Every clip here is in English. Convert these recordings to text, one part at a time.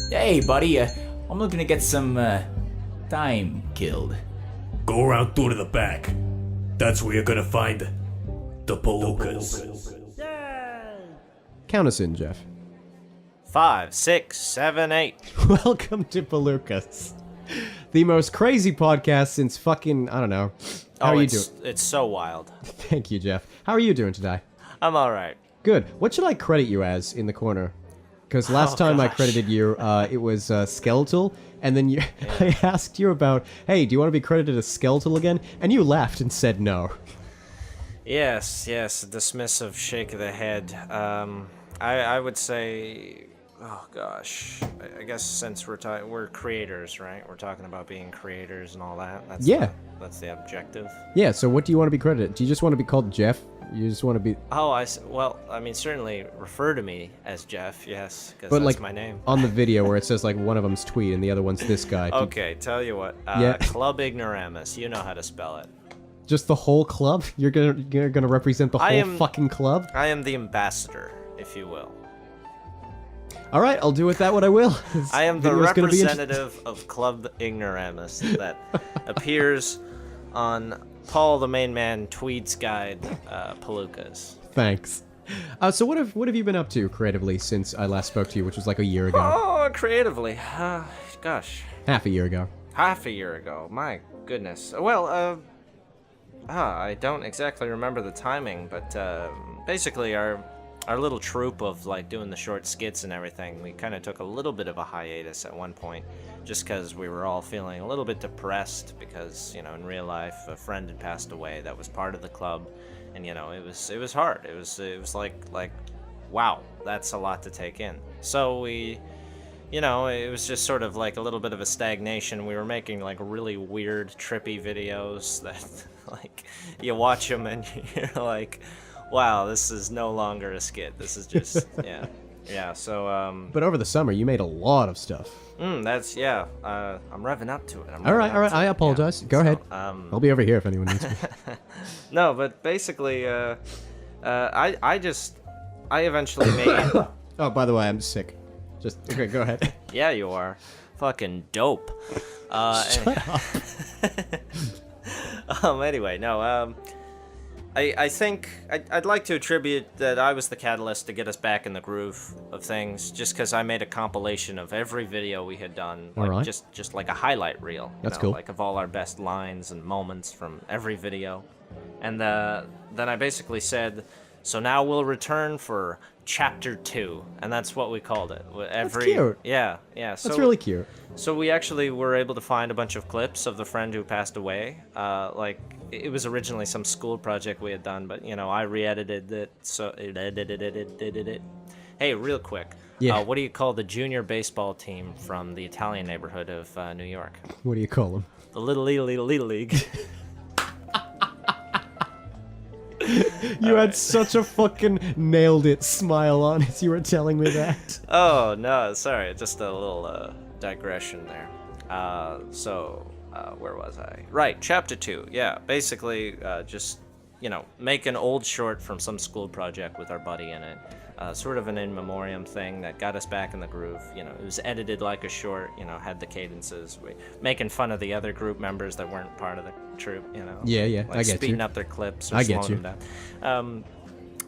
Hey, buddy, I'm looking to get some, time killed. Go around through to the back. That's where you're gonna find the Palookas. Count us in, Jeff. 5, 6, 7, 8. Welcome to Palookas. The most crazy podcast since fucking, I don't know. How are you doing? It's so wild. Thank you, Jeff. How are you doing today? I'm alright. Good. What should I credit you as in the corner? Because last time I credited you, it was skeletal, and then I asked you about, hey, do you want to be credited as skeletal again? And you laughed and said no. Yes, a dismissive shake of the head. I would say, oh gosh, I guess since we're creators, right? We're talking about being creators and all that. That's the objective. Yeah, so what do you want to be credited? Do you just want to be called Jeff? You just want to be... Oh, I mean, certainly refer to me as Jeff, yes, because that's like, my name. On the video where it says, like, one of them's Tweed and the other one's this guy. Okay, tell you what. Club Ignoramus, you know how to spell it. Just the whole club? You're gonna represent the whole fucking club? I am the ambassador, if you will. All right, I'll do with that what I will. I am the representative of Club Ignoramus that appears on Paul the Main Man Tweed's Guide, Palookas. Thanks. So what have you been up to creatively since I last spoke to you, which was like a year ago? Oh, creatively. Gosh. Half a year ago. Half a year ago. My goodness. Well, I don't exactly remember the timing, but basically our little troupe of like doing the short skits and everything, we kind of took a little bit of a hiatus at one point, just because we were all feeling a little bit depressed because, you know, in real life a friend had passed away that was part of the club, and you know, it was hard. It was like wow, that's a lot to take in. So we, you know, it was just sort of like a little bit of a stagnation. We were making like really weird, trippy videos that like you watch them and you're like, wow, this is no longer a skit. This is just, yeah. So, But over the summer, you made a lot of stuff. I'm revving up to it. All right. I apologize. Go ahead. I'll be over here if anyone needs me. No, but basically, I eventually made. Oh, by the way, I'm sick. Okay, go ahead. Yeah, you are. Fucking dope. Shut up. Anyway, no. I think I'd like to attribute that I was the catalyst to get us back in the groove of things, just because I made a compilation of every video we had done, like, right. just like a highlight reel. That's cool. Like of all our best lines and moments from every video, and then I basically said, so now we'll return for Chapter 2, and that's what we called it. That's cute. Yeah. That's really cute. So we actually were able to find a bunch of clips of the friend who passed away. Like, it was originally some school project we had done, but, you know, I re-edited it, so it edited it. Hey, real quick. Yeah. What do you call the junior baseball team from the Italian neighborhood of New York? What do you call them? The Little League. You had such a fucking nailed it smile on as you were telling me that. Oh, no, sorry. Just a little digression there. Where was I? Right, Chapter 2. Yeah, basically just, you know, make an old short from some school project with our buddy in it. Sort of an in memoriam thing that got us back in the groove. You know, it was edited like a short, you know, had the cadences. Making fun of the other group members that weren't part of the troupe, you know. Yeah, like I get speeding you. up their clips or slowing them down.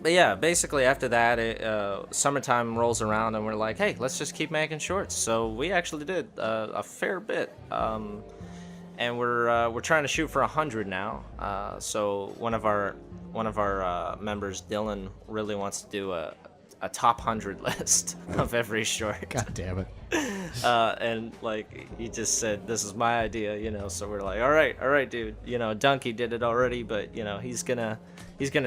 But yeah, basically after that, summertime rolls around and we're like, hey, let's just keep making shorts. So we actually did a fair bit. And we're trying to shoot for 100 now. So one of our members, Dylan, really wants to do a top 100 list of every short. God damn it. And like he just said, this is my idea, you know. So we're like, all right, dude. You know, Donkey did it already, but you know he's gonna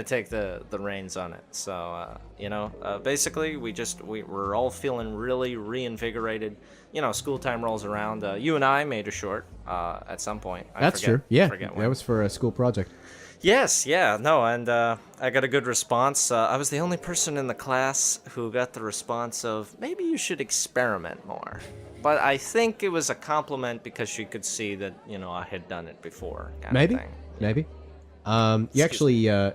take the reins on it. So you know, basically we're all feeling really reinvigorated. You know, school time rolls around. You and I made a short at some point. That's true. Yeah, that was for a school project. Yes, yeah, no, and I got a good response. I was the only person in the class who got the response of, maybe you should experiment more. But I think it was a compliment because she could see that, you know, I had done it before. Maybe. You actually, ooh,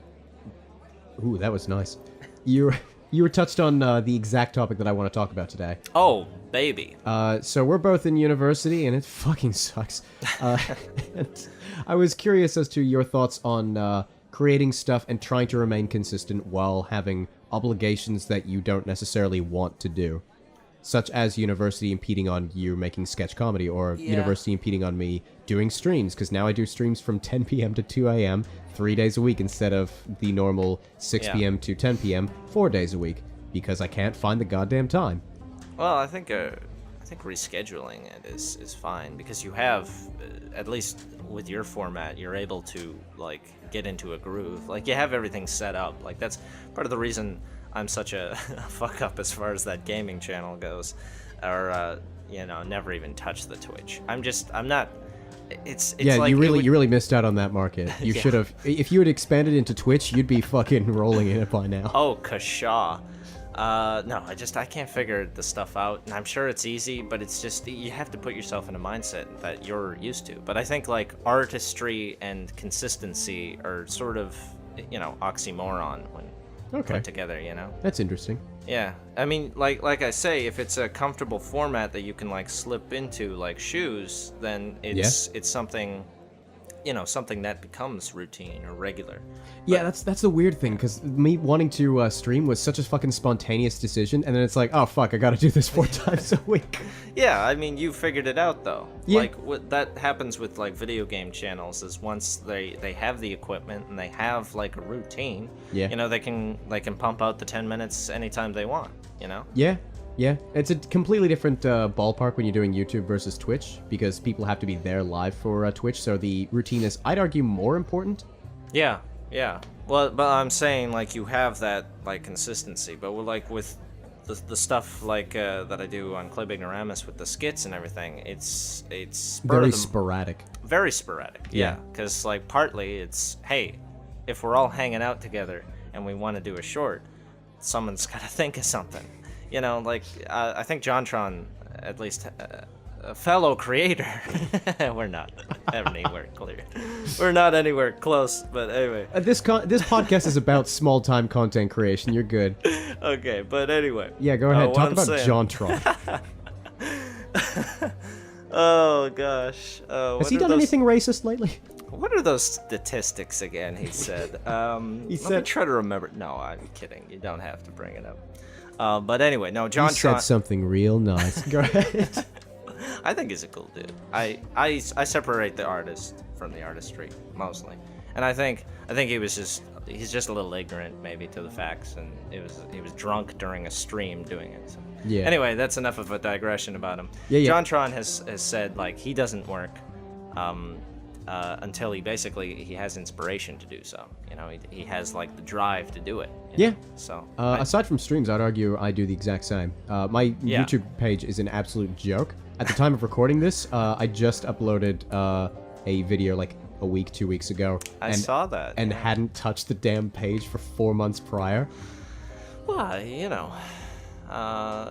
that was nice. You you were touched on the exact topic that I want to talk about today. Oh, baby. So we're both in university, and it fucking sucks. And I was curious as to your thoughts on creating stuff and trying to remain consistent while having obligations that you don't necessarily want to do. Such as university impeding on you making sketch comedy, or university impeding on me doing streams, because now I do streams from 10 p.m. to 2 a.m. 3 days a week instead of the normal 6 p.m. to 10 p.m. 4 days a week, because I can't find the goddamn time. Well, I think rescheduling it is fine, because you have, at least with your format, you're able to, like, get into a groove. Like, you have everything set up. Like, that's part of the reason I'm such a fuck up as far as that gaming channel goes, or never even touched the Twitch. I'm not. It's yeah, like you really missed out on that market. You should have. If you had expanded into Twitch, you'd be fucking rolling in it by now. Oh, kashaw. No, I can't figure the stuff out, and I'm sure it's easy, but it's just, you have to put yourself in a mindset that you're used to. But I think, like, artistry and consistency are sort of, oxymoron when put together, That's interesting. Yeah, I mean, like I say, if it's a comfortable format that you can, like, slip into, like shoes, then it's something, something that becomes routine or regular. Yeah, that's the weird thing, because me wanting to stream was such a fucking spontaneous decision, and then it's like, oh fuck, I gotta do this 4 times a week. Yeah, I mean, you figured it out, though. Yeah. Like, what that happens with, like, video game channels is once they have the equipment and they have, like, a routine, they can pump out the 10 minutes anytime they want, Yeah, it's a completely different ballpark when you're doing YouTube versus Twitch, because people have to be there live for Twitch, so the routine is, I'd argue, more important. Yeah. Well, but I'm saying, like, you have that, like, consistency, but with the stuff, like, that I do on Club Ignoramus with the skits and everything, it's Very sporadic. Very sporadic, yeah. Because, like, partly it's, hey, if we're all hanging out together and we want to do a short, someone's got to think of something. I think JonTron, at least a fellow creator, we're not anywhere clear. We're not anywhere close, but anyway. This podcast is about small-time content creation. You're good. Okay, but anyway. Yeah, go ahead. Talk about JonTron. Oh, gosh. Has he done anything racist lately? What are those statistics again, he said? Let me try to remember. No, I'm kidding. You don't have to bring it up. But anyway, no, JonTron. He said something real nice. Go ahead. I think he's a cool dude. I separate the artist from the artistry mostly, and I think he's just a little ignorant maybe to the facts, and he was drunk during a stream doing it. So. Yeah. Anyway, that's enough of a digression about him. Yeah. JonTron has said, like, he doesn't work until he has inspiration to do so. He has, like, the drive to do it. Yeah. So aside from streams, I'd argue I do the exact same. My YouTube page is an absolute joke. At the time of recording this, I just uploaded a video like a week, 2 weeks ago. I saw that. And hadn't touched the damn page for 4 months prior. Well,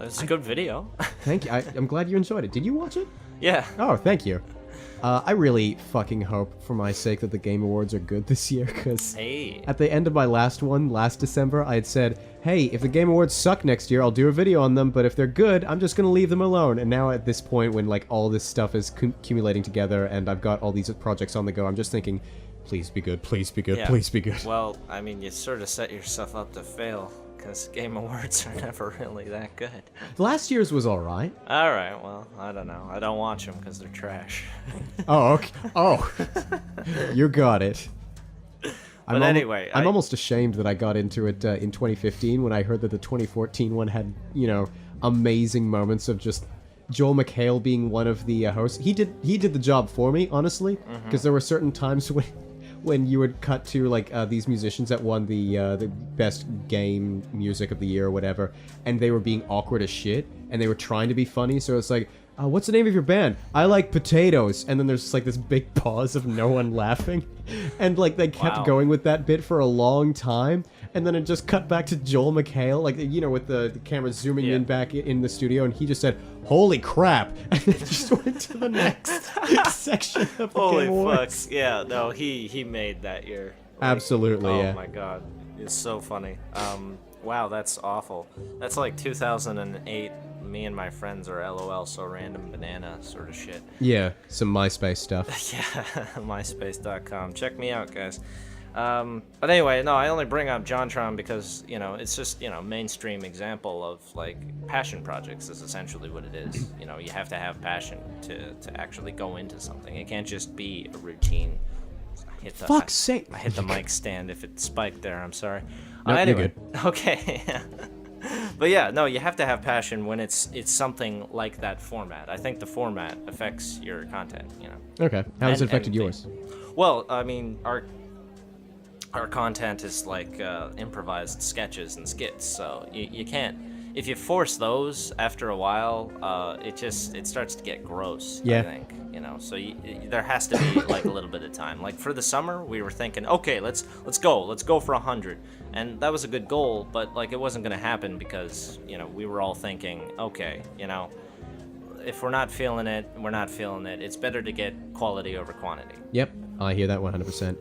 it's a good video. Thank you. I'm glad you enjoyed it. Did you watch it? Yeah. Oh, thank you. I really fucking hope, for my sake, that the Game Awards are good this year, because at the end of my last December, I had said, hey, if the Game Awards suck next year, I'll do a video on them, but if they're good, I'm just gonna leave them alone. And now at this point, when, like, all this stuff is accumulating together, and I've got all these projects on the go, I'm just thinking, please be good, please be good, please be good. Well, I mean, you sort of set yourself up to fail, because Game Awards are never really that good. Last year's was alright. Alright, well, I don't know. I don't watch them because they're trash. Oh, okay. Oh, you got it. But anyway, I'm almost ashamed that I got into it in 2015 when I heard that the 2014 one had, amazing moments of just Joel McHale being one of the hosts. He did the job for me, honestly, because there were certain times when you would cut to, like, these musicians that won the best game music of the year or whatever, and they were being awkward as shit, and they were trying to be funny, so it's like, what's the name of your band? I like potatoes. And then there's just, like, this big pause of no one laughing. And, like, they kept going with that bit for a long time. And then it just cut back to Joel McHale, like, with the camera zooming in back in the studio. And he just said, holy crap. And then just went to the next section of the Game Awards. Fuck. Yeah, no, he made that year. Like, absolutely, oh my god. It's so funny. Wow, that's awful. That's like 2008. Me and my friends are LOL so random banana sort of shit. Yeah, some MySpace stuff. Yeah, myspace.com. Check me out, guys. But anyway, no, I only bring up JonTron because, you know, it's just, you know, mainstream example of, like, passion projects is essentially what it is. You know, you have to have passion to actually go into something. It can't just be a routine. Fuck's sake. I hit the mic stand if it spiked there, I'm sorry. Nope, Anyway, you're good. okay. But yeah, no, you have to have passion when it's something like that format. I think the format affects your content, you know. Okay. How has it affected and yours? Well, I mean, our content is like improvised sketches and skits, so you can't. If you force those after a while, it starts to get gross. Yeah. I think, you know. So there has to be like a little bit of time. Like for the summer, we were thinking, okay, let's go for 100, and that was a good goal, but like it wasn't gonna happen because, you know, we were all thinking, okay, you know, if we're not feeling it, we're not feeling it. It's better to get quality over quantity. Yep, I hear that 100%.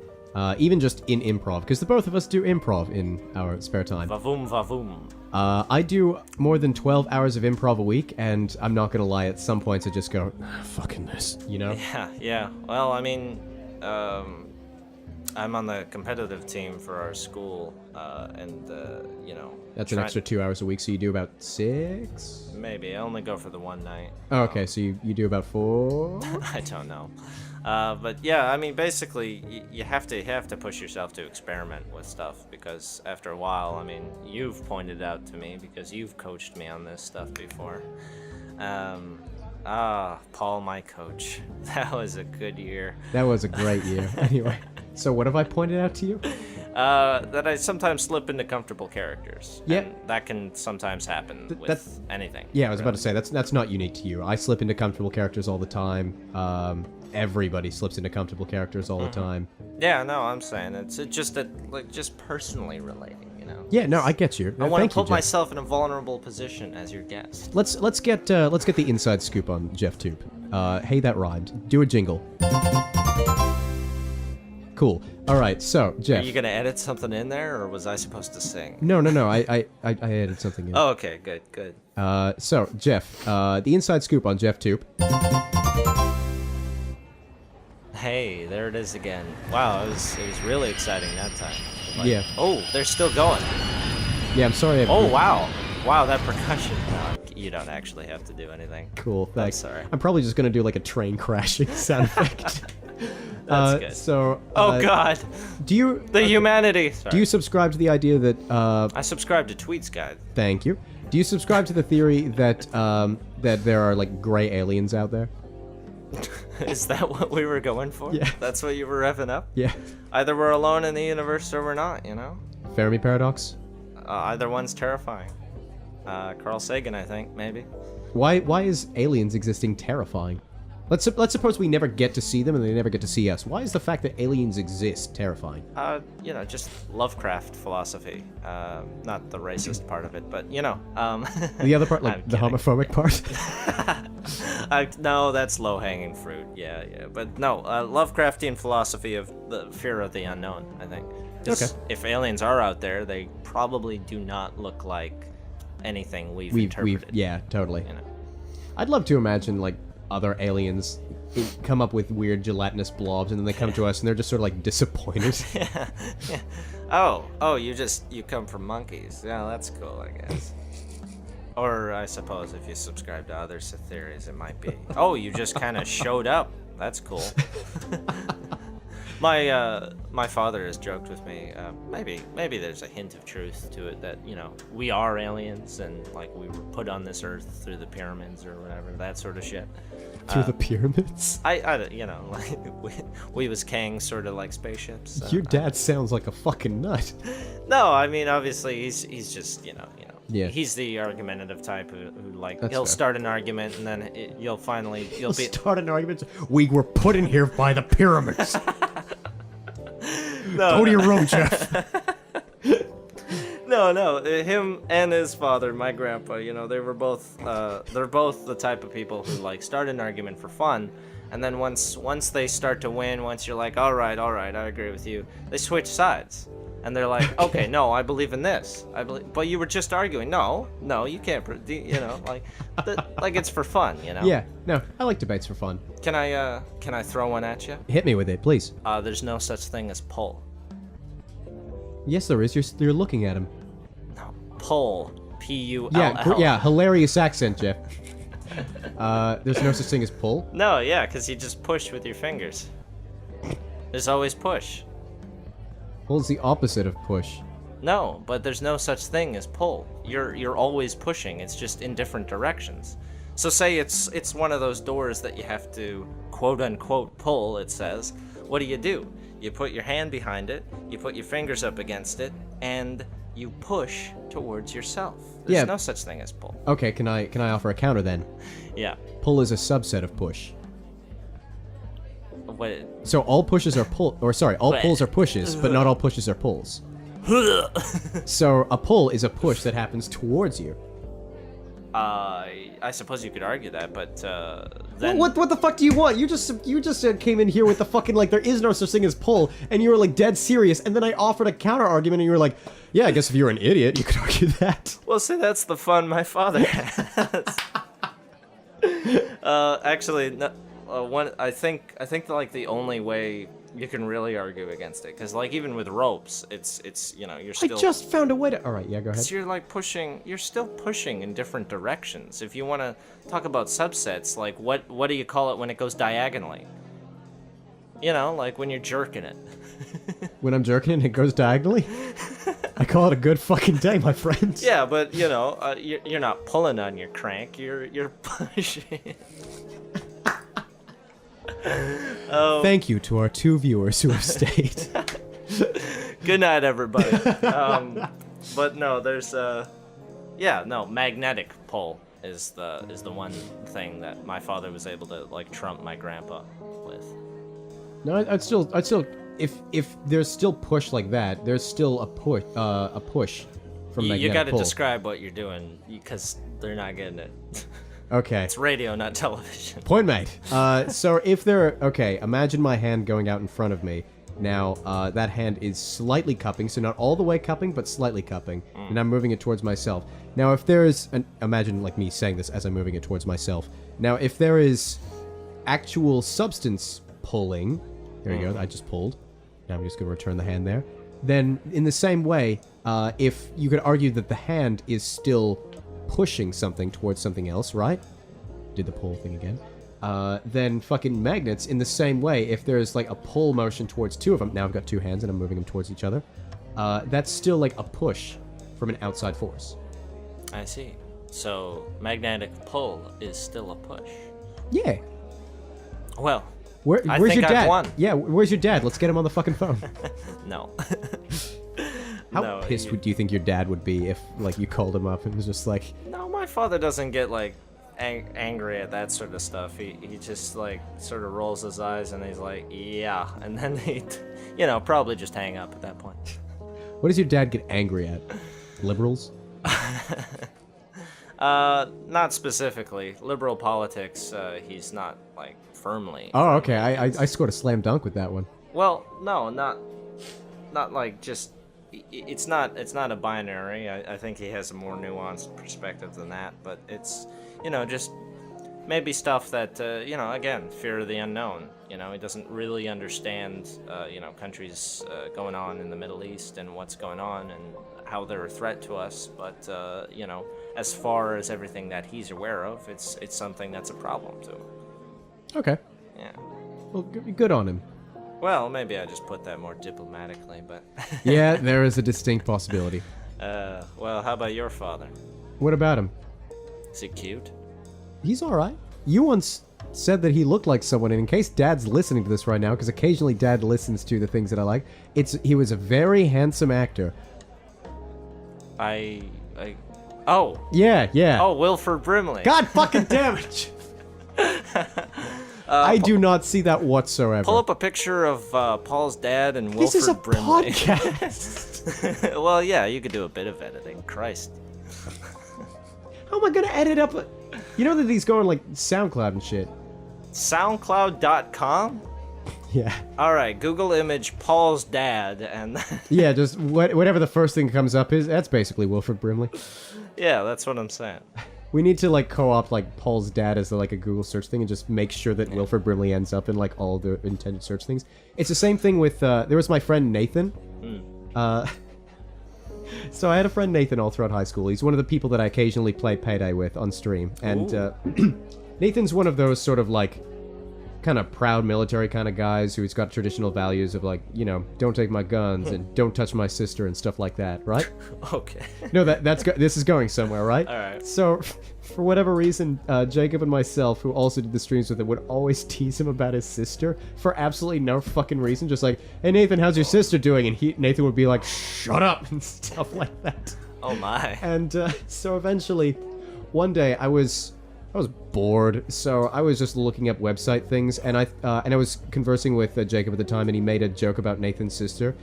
Even just in improv, because the both of us do improv in our spare time. Vavoom, vavoom. I do more than 12 hours of improv a week, and I'm not gonna lie, at some points I just go, fucking this, you know? Yeah. Well, I mean, I'm on the competitive team for our school, and, you know... That's an extra 2 hours a week, so you do about 6? Maybe. I only go for the one night. Oh, okay, so you do about 4? I don't know. But yeah, I mean, basically, you have to push yourself to experiment with stuff, because after a while, I mean, you've pointed out to me, because you've coached me on this stuff before. Paul, my coach. That was a good year. That was a great year. Anyway, so what have I pointed out to you? That I sometimes slip into comfortable characters. Yeah. And that can sometimes happen with anything. Yeah, I was about really. to say, that's not unique to you. I slip into comfortable characters all the time. Everybody slips into comfortable characters all the time. Yeah, no, I'm saying it's just that, like, just personally relating, you know. Yeah, no, I get you. I want Thank to put you, Jeff. myself in a vulnerable position as your guest. Let's get the inside scoop on Jeff Toop. Hey, that rhymed. Do a jingle. Cool. All right, so Jeff. Are you gonna edit something in there, or was I supposed to sing? No. I added something in. Oh, okay, good. So Jeff, the inside scoop on Jeff Toop. Hey, there it is again. Wow, it was really exciting that time. Like, Yeah. Oh, they're still going. Yeah, I'm sorry. Oh, wow, that percussion. No, you don't actually have to do anything. Cool. Thanks. sorry. I'm probably just gonna do like a train crashing sound effect. That's good. So. Oh God. Do you? The humanity. Sorry. Do you subscribe to the idea that? I subscribe to Tweed's Guide. Thank you. Do you subscribe to the theory that that there are like gray aliens out there? Is that what we were going for? Yeah. That's what you were revving up? Yeah. Either we're alone in the universe or we're not, you know? Fermi paradox. Either one's terrifying. Carl Sagan, I think, maybe. Why is aliens existing terrifying? Let's suppose we never get to see them and they never get to see us. Why is the fact that aliens exist terrifying? You know, just Lovecraft philosophy. Not the racist part of it, but, you know. The other part, I'm like the kidding. homophobic part? No, that's low-hanging fruit. Yeah. But no, Lovecraftian philosophy of the fear of the unknown, I think. 'Cause Okay. if aliens are out there, they probably do not look like anything we've interpreted. Yeah, totally. You know? I'd love to imagine like other aliens come up with weird gelatinous blobs and then they come to us and they're just sort of like disappointed. Yeah. Oh, you come from monkeys. Yeah, that's cool, I guess. Or I suppose if you subscribe to other theories, it might be. Oh, you just kind of showed up. That's cool. My father has joked with me. Maybe there's a hint of truth to it that, you know, we are aliens and like we were put on this earth through the pyramids or whatever, that sort of shit. Through the pyramids? I you know, like we was Kang, sort of like spaceships. Your dad sounds like a fucking nut. No, I mean obviously he's just you know. Yeah. He's the argumentative type who like That's he'll fair. start an argument and then you'll be Start an argument. We were put in here by the pyramids. Go to your room, Jeff. No, him and his father, my grandpa, you know, they're both the type of people who like start an argument for fun, and then once they start to win, once you're like, all right, I agree with you, they switch sides, And they're like, okay, no, I believe in this. But you were just arguing. No, you can't. You know, like it's for fun. You know. Yeah. No, I like debates for fun. Can I throw one at you? Hit me with it, please. There's no such thing as pull. Yes, there is. You're looking at him. No, pull. P-U-L-L. Yeah, hilarious accent, Jeff. There's no such thing as pull. No, yeah, because you just push with your fingers. There's always push. Pull's the opposite of push. No, but there's no such thing as pull. You're always pushing. It's just in different directions. So say it's one of those doors that you have to quote unquote pull, it says. What do? You put your hand behind it, you put your fingers up against it, and you push towards yourself. There's no such thing as pull. Okay, can I offer a counter then? Yeah. Pull is a subset of push. What? So all pushes are all pulls are pushes, but not all pushes are pulls. So a pull is a push that happens towards you. I suppose you could argue that, but then What the fuck do you want? You just came in here with the fucking like there is no such thing as pull, and you were like dead serious, and then I offered a counter argument, and you were like, yeah, I guess if you're an idiot, you could argue that. Well, see, that's the fun my father has. Actually, no, I think that, like, the only way you can really argue against it, because like even with ropes, it's you know, you're still. I just found a way to. All right, yeah, go ahead. So you're like pushing. You're still pushing in different directions. If you want to talk about subsets, like what do you call it when it goes diagonally? You know, like when you're jerking it. When I'm jerking it and it goes diagonally? I call it a good fucking day, my friends. Yeah, but you know, you're not pulling on your crank. You're pushing. Thank you to our 2 viewers who have stayed. Good night, everybody. But no, there's magnetic pull is the one thing that my father was able to like trump my grandpa with. No, I'd still, if there's still push like that, there's still a push from magnetic You got to pull. describe what you're doing because they're not getting it. Okay. It's radio, not television. Point made. So if imagine my hand going out in front of me. Now, that hand is slightly cupping, so not all the way cupping, but slightly cupping, and I'm moving it towards myself. Now, if there is imagine like me saying this as I'm moving it towards myself. Now, if there is actual substance pulling, there you go, I just pulled. Now I'm just going to return the hand there. Then, in the same way, if you could argue that the hand is still pushing something towards something else, right? Did the pull thing again. Then fucking magnets, in the same way, if there's like a pull motion towards 2 of them, now I've got 2 hands and I'm moving them towards each other, that's still like a push from an outside force. I see. So magnetic pull is still a push. Yeah. Well, Where's I your think I've dad? won. Yeah, where's your dad? Let's get him on the fucking phone. No. How pissed do you think your dad would be if like you called him up and was just like, No, my father doesn't get like angry at that sort of stuff. He just like sort of rolls his eyes and he's like, yeah, and then he, probably just hang up at that point. what does your dad get angry at? Liberals? Not specifically liberal politics. He's not like firmly. Oh, okay. I scored a slam dunk with that one. Well, no, not like just. It's not a binary. I think he has a more nuanced perspective than that. But it's just maybe stuff that again, fear of the unknown. He doesn't really understand countries going on in the Middle East and what's going on and how they're a threat to us. But as far as everything that he's aware of, it's something that's a problem to him. Okay. Yeah. Well, good on him. Well, maybe I just put that more diplomatically, but... Yeah, there is a distinct possibility. Well, how about your father? What about him? Is he cute? He's alright. You once said that he looked like someone, and in case Dad's listening to this right now, because occasionally Dad listens to the things that I like, he was a very handsome actor. Oh! Yeah. Oh, Wilford Brimley. God fucking damn it! I do not see that whatsoever. Pull up a picture of Paul's dad and Wilford This is a Brimley. podcast! Well, yeah, you could do a bit of editing. Christ. How am I gonna edit up You know that these go on like SoundCloud and shit. SoundCloud.com? Yeah. All right, Google image Paul's dad, and Yeah, just whatever the first thing comes up is, that's basically Wilford Brimley. yeah, that's what I'm saying. We need to like co-opt like Paul's dad as like a Google search thing and just make sure that Wilford Brimley ends up in like all the intended search things. It's the same thing with there was my friend Nathan. So I had a friend Nathan all throughout high school. He's one of the people that I occasionally play Payday with on stream. And Nathan's one of those sort of like kind of proud military kind of guys who's got traditional values of like, you know, don't take my guns and don't touch my sister and stuff like that, right? Okay. No, this is going somewhere, right? All right. So, for whatever reason, Jacob and myself, who also did the streams with him, would always tease him about his sister for absolutely no fucking reason. Just like, hey Nathan, how's your sister doing? And Nathan would be like, shut up and stuff like that. Oh my. And so eventually, one day I was bored, so I was just looking up website things, and I was conversing with Jacob at the time, and he made a joke about Nathan's sister,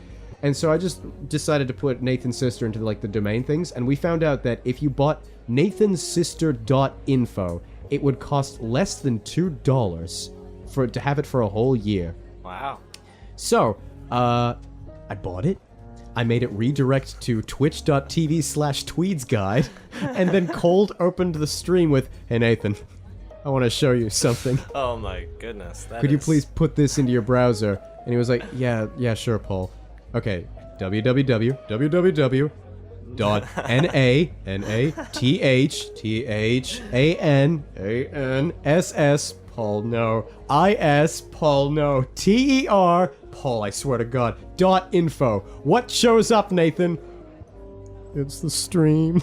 and so I just decided to put Nathan's sister into like the domain things, and we found out that if you bought NathansSister.info, it would cost less than $2 to have it for a whole year. Wow. So, I bought it. I made it redirect to twitch.tv/tweedsguide, and then cold opened the stream with, hey Nathan, I want to show you something. Oh my goodness. Could you please put this into your browser? And he was like, yeah, sure, Paul. Okay, www.nathansass Paul no is Paul no ter Paul, I swear to God, .info. What shows up, Nathan? It's the stream.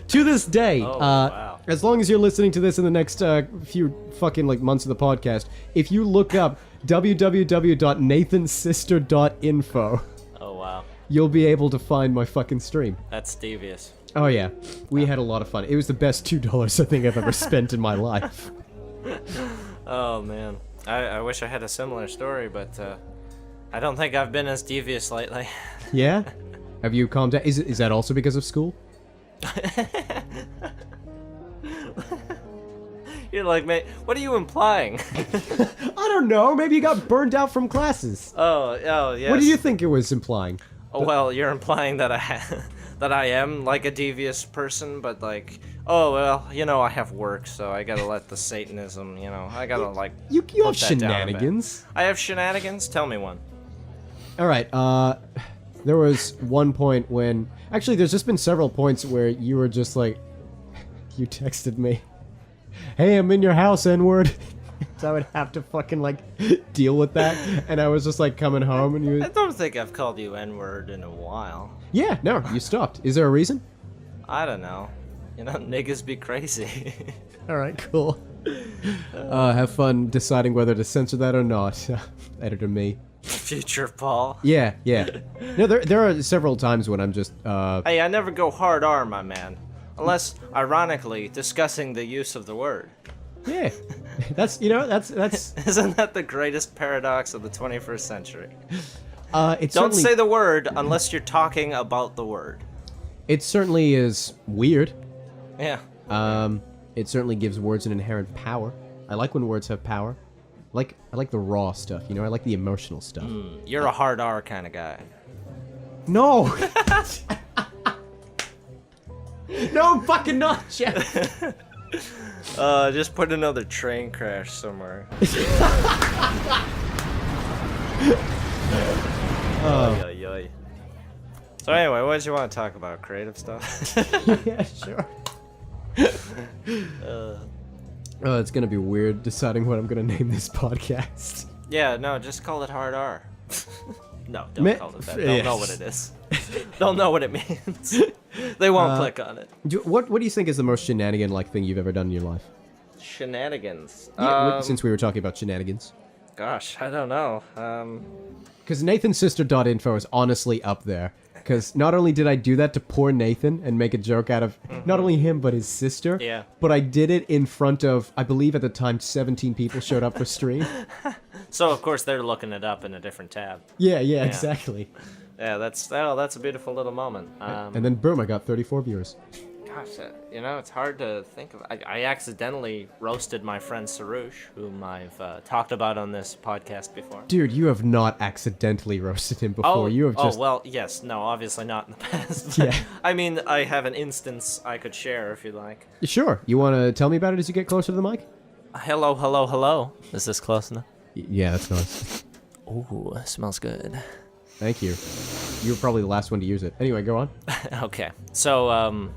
To this day, wow. as long as you're listening to this in the next few fucking like months of the podcast, if you look up www.NathansSister.info, Oh wow. you'll be able to find my fucking stream. That's devious. Oh yeah, we had a lot of fun. It was the best $2 I think I've ever spent in my life. Oh man. I wish I had a similar story, but I don't think I've been as devious lately. Yeah? Have you calmed down? Is that also because of school? You're like, mate, what are you implying? I don't know. Maybe you got burned out from classes. Oh, yes. What do you think it was implying? Oh, well, you're implying that that I am like a devious person, but like, oh well, you know, I have work, so I gotta let the Satanism, you know, I gotta like. You put have that down a bit. shenanigans. I have shenanigans. Tell me one. All right. There was one point when actually, there's just been several points where you were just like, you texted me, "Hey, I'm in your house, N-word." So I would have to fucking like deal with that, and I was just like coming home, and you. I don't think I've called you N-word in a while. Yeah, no, you stopped. Is there a reason? I don't know. You know, niggas be crazy. All right, cool. Have fun deciding whether to censor that or not. Editor me. Future Paul. Yeah. No, there are several times when I'm just. Hey, I never go hard R, my man. Unless, ironically, discussing the use of the word. Yeah, that's Isn't that the greatest paradox of the 21st century? Don't Don't say the word unless you're talking about the word. It certainly is weird. Yeah. It certainly gives words an inherent power. I like when words have power. I like the raw stuff, you know. I like the emotional stuff. You're a hard R kind of guy. No. No, I'm fucking not, Jeff. Just put another train crash somewhere. Oy, oy, oy. So anyway, what did you want to talk about? Creative stuff? Yeah, sure. Oh, it's gonna be weird deciding what I'm gonna name this podcast. Yeah, no, just call it hard R. No, don't call it that. They'll know what it is. They'll know what it means. They won't click on it. What do you think is the most shenanigan-like thing you've ever done in your life? Shenanigans. Yeah, since we were talking about shenanigans. Gosh, I don't know. Because NathansSister.info is honestly up there. Because not only did I do that to poor Nathan and make a joke out of not only him but his sister, Yeah. but I did it in front of, I believe at the time, 17 people showed up for stream. So of course they're looking it up in a different tab. Yeah, exactly. Yeah, that's a beautiful little moment. And then boom, I got 34 viewers. Gosh, it's hard to think of. I accidentally roasted my friend Sarush, whom I've talked about on this podcast before. Dude, you have not accidentally roasted him before. You have just... Oh, well, yes. No, obviously not in the past. Yeah. I mean, I have an instance I could share if you'd like. Sure. You want to tell me about it as you get closer to the mic? Hello, hello, hello. Is this close enough? Yeah, that's nice. Ooh, smells good. Thank you. You were probably the last one to use it. Anyway, go on. Okay. So,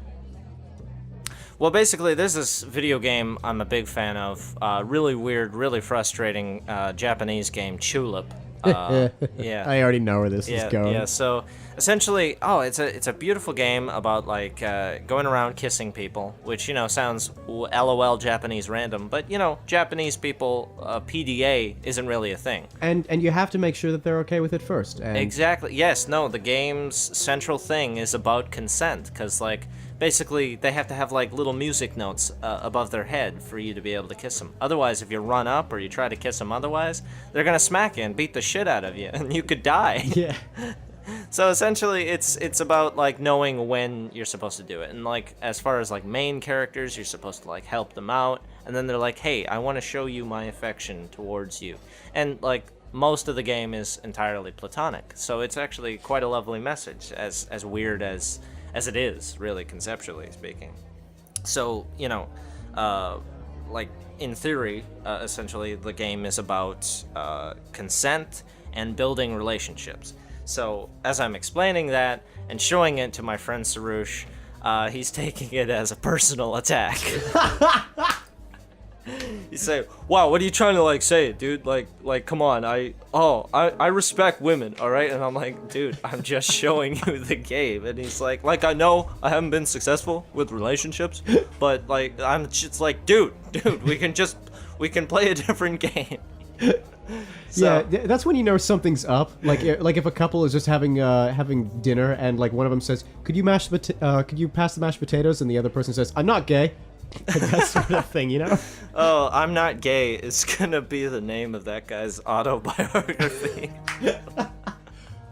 well, basically, there's this video game I'm a big fan of. Really weird, really frustrating Japanese game, Tulip. Yeah. I already know where this is going. Yeah, so essentially, it's a beautiful game about like going around kissing people, which sounds LOL Japanese random, but Japanese people PDA isn't really a thing. And you have to make sure that they're okay with it first. And... Exactly. Yes. No. The game's central thing is about consent, because like basically they have to have like little music notes above their head for you to be able to kiss them. Otherwise, if you run up or you try to kiss them otherwise, they're gonna smack you and beat the shit out of you, and you could die. Yeah. So essentially, it's about like knowing when you're supposed to do it, and like as far as like main characters, you're supposed to like help them out, and then they're like, hey, I want to show you my affection towards you, and like most of the game is entirely platonic. So it's actually quite a lovely message, as weird as it is, really, conceptually speaking. So, like, in theory, essentially, the game is about consent and building relationships. So, as I'm explaining that and showing it to my friend Sarush, he's taking it as a personal attack. You say, wow, what are you trying to like say, dude? Like, come on, I respect women, all right? And I'm like, dude, I'm just showing you the game. And he's like, I know I haven't been successful with relationships, but like, I'm just like, dude, we can play a different game. So, yeah, that's when you know something's up. Like if a couple is just having dinner and like one of them says, could you pass the mashed potatoes? And the other person says, I'm not gay. That sort of thing, Oh, I'm not gay is gonna be the name of that guy's autobiography.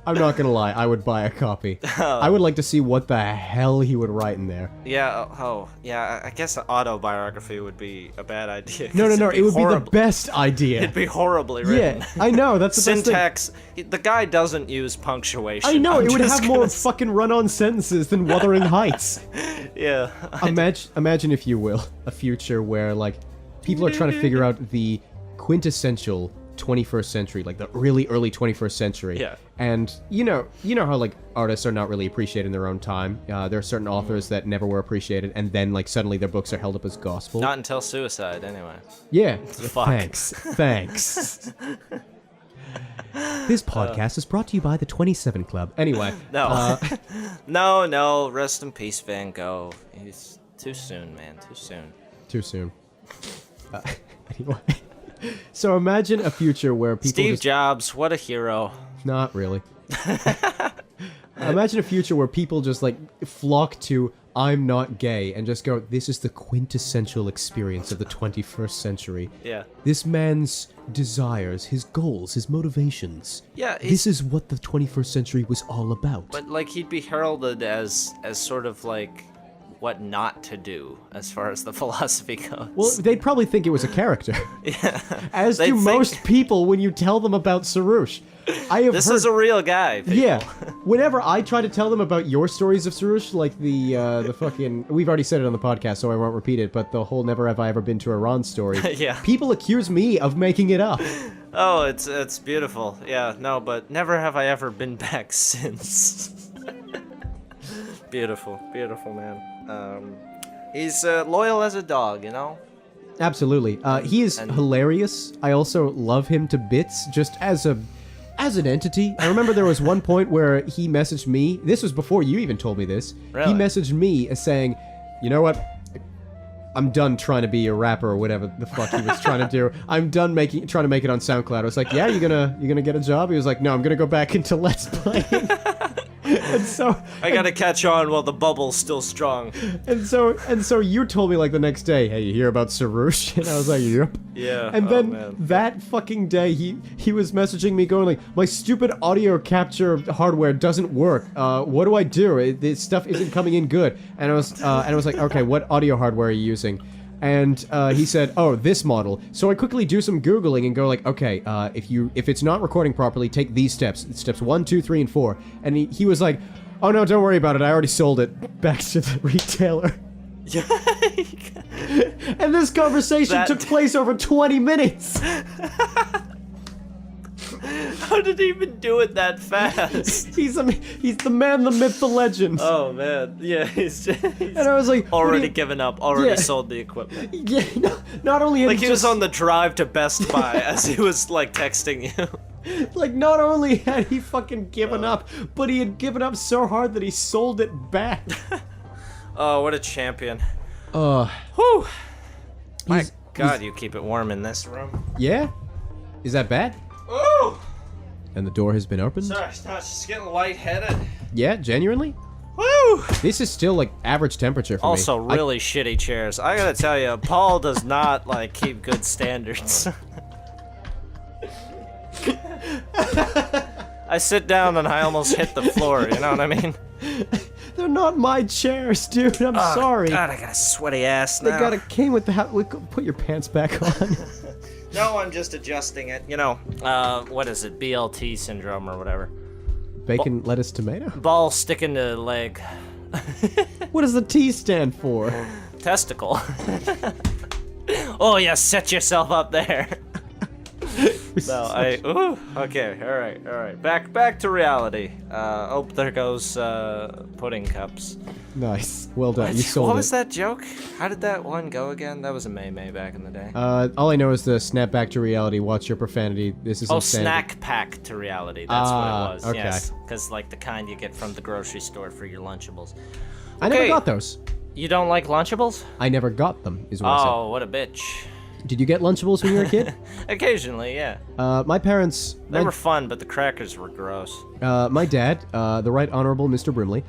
I'm not gonna lie, I would buy a copy. I would like to see what the hell he would write in there. Yeah, yeah, I guess an autobiography would be a bad idea. No, it would be the best idea. It'd be horribly written. Yeah, I know, that's the syntax. The guy doesn't use punctuation. I know, it would have more fucking run-on sentences than Wuthering Heights. Yeah. Imagine, if you will, a future where, like, people are trying to figure out the quintessential 21st century, like the really early 21st century. Yeah. And you know how like artists are not really appreciated in their own time. There are certain authors that never were appreciated, and then like suddenly their books are held up as gospel. Not until suicide, anyway. Yeah. Fuck. Thanks. This podcast is brought to you by the 27 Club. Anyway. No. No. Rest in peace, Van Gogh. He's too soon, man. Too soon. Anyway. So imagine a future where people Steve Jobs, what a hero. Not really. Imagine a future where people just like flock to I'm not gay and just go, this is the quintessential experience of the 21st century. Yeah. This man's desires, his goals, his motivations. Yeah. This is what the 21st century was all about. But like he'd be heralded as sort of like what not to do as far as the philosophy goes. Well, they'd probably think it was a character. Yeah. As do most people when you tell them about Sarush. This is a real guy, people. Yeah. Whenever I try to tell them about your stories of Sarush, like the fucking... We've already said it on the podcast, so I won't repeat it, but the whole never have I ever been to Iran story. Yeah. People accuse me of making it up. Oh, it's beautiful. Yeah, no, but never have I ever been back since. Beautiful, man. He's loyal as a dog, Absolutely. He is hilarious. I also love him to bits, just as an entity. I remember there was one point where he messaged me. This was before you even told me this. Really? He messaged me as saying, you know what? I'm done trying to be a rapper or whatever the fuck he was trying to do. I'm done trying to make it on SoundCloud. I was like, yeah, you gonna get a job? He was like, no, I'm gonna go back into Let's Playing. And so I gotta catch on while the bubble's still strong. and so you told me like the next day, hey, you hear about Sarush? And I was like, yep. Yeah. And then man. that fucking day, he was messaging me going like, my stupid audio capture hardware doesn't work. What do I do? This stuff isn't coming in good. And I was like, okay, what audio hardware are you using? And he said, oh, this model. So I quickly do some Googling and go like, okay, if it's not recording properly, take these steps. Steps 1, 2, 3, and 4. And he was like, oh no, don't worry about it. I already sold it back to the retailer. And this conversation took place over 20 minutes. How did he even do it that fast? He's the man, the myth, the legend. Oh man, yeah, he's And I was like, already given up, already Yeah. sold the equipment. Yeah, not only had Like he was just- on the drive to Best Buy as he was like texting you. Like, not only had he fucking given up, but he had given up so hard that he sold it back. Oh, what a champion. Whew. My God, you keep it warm in this room. Yeah? Is that bad? Oh! And the door has been opened? Sorry, no, it's just getting lightheaded. Yeah, genuinely? Woo! This is still, like, average temperature for Also, me. really shitty chairs. I gotta tell you, Paul does not, like, keep good standards. I sit down and I almost hit the floor, you know what I mean? They're not my chairs, dude. I'm sorry. God, I got a sweaty ass They now. came with the put your pants back on. No, I'm just adjusting it. You know, what is it? BLT syndrome or whatever. Bacon, lettuce, tomato? Ball sticking to leg. What does the T stand for? Testicle. Oh, yeah, set yourself up there. No, ooh, okay, alright. Back to reality. Oh, there goes, pudding cups. Nice. Well done. You sold What it. was that joke? How did that one go again? That was a May back in the day. All I know is the snap back to reality. Watch your profanity. This is Oh, insanity. snack pack to reality. That's what it was. okay. Yes, because like the kind you get from the grocery store for your Lunchables. I never Okay. got those. You don't like Lunchables? I never got them, is what I Oh, what a bitch. said. Did you get Lunchables when you were a kid? Occasionally, yeah. My parents... They were fun, but the crackers were gross. My dad, the Right Honorable Mr. Brimley,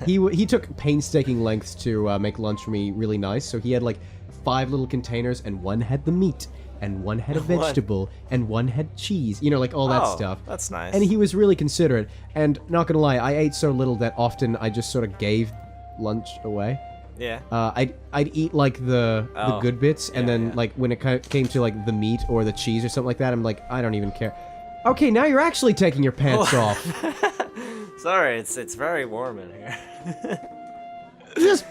he took painstaking lengths to make lunch for me really nice. So he had like 5 little containers, and one had the meat, and one had a vegetable, and one had cheese. You know, like all that Oh, stuff. that's nice. And he was really considerate. And not gonna lie, I ate so little that often I just sort of gave lunch away. Yeah. I'd eat like the good bits, and Yeah, then yeah. like when it came to like the meat or the cheese or something like that, I'm like, I don't even care. Okay, now you're actually taking your pants off. Sorry, it's very warm in here. You just,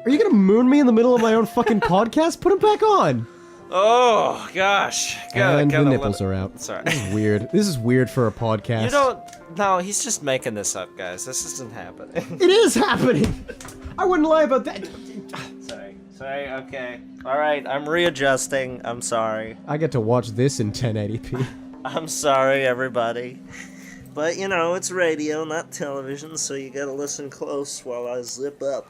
are you gonna moon me in the middle of my own fucking podcast? Put them back on. Oh gosh. And the nipples are out. Sorry. This is weird. This is weird for a podcast. You don't. No, he's just making this up, guys. This isn't happening. It is happening. I wouldn't lie about that. Sorry. Okay. All right. I'm readjusting. I'm sorry. I get to watch this in 1080p. I'm sorry, everybody. But you know, it's radio, not television, so you gotta listen close while I zip up.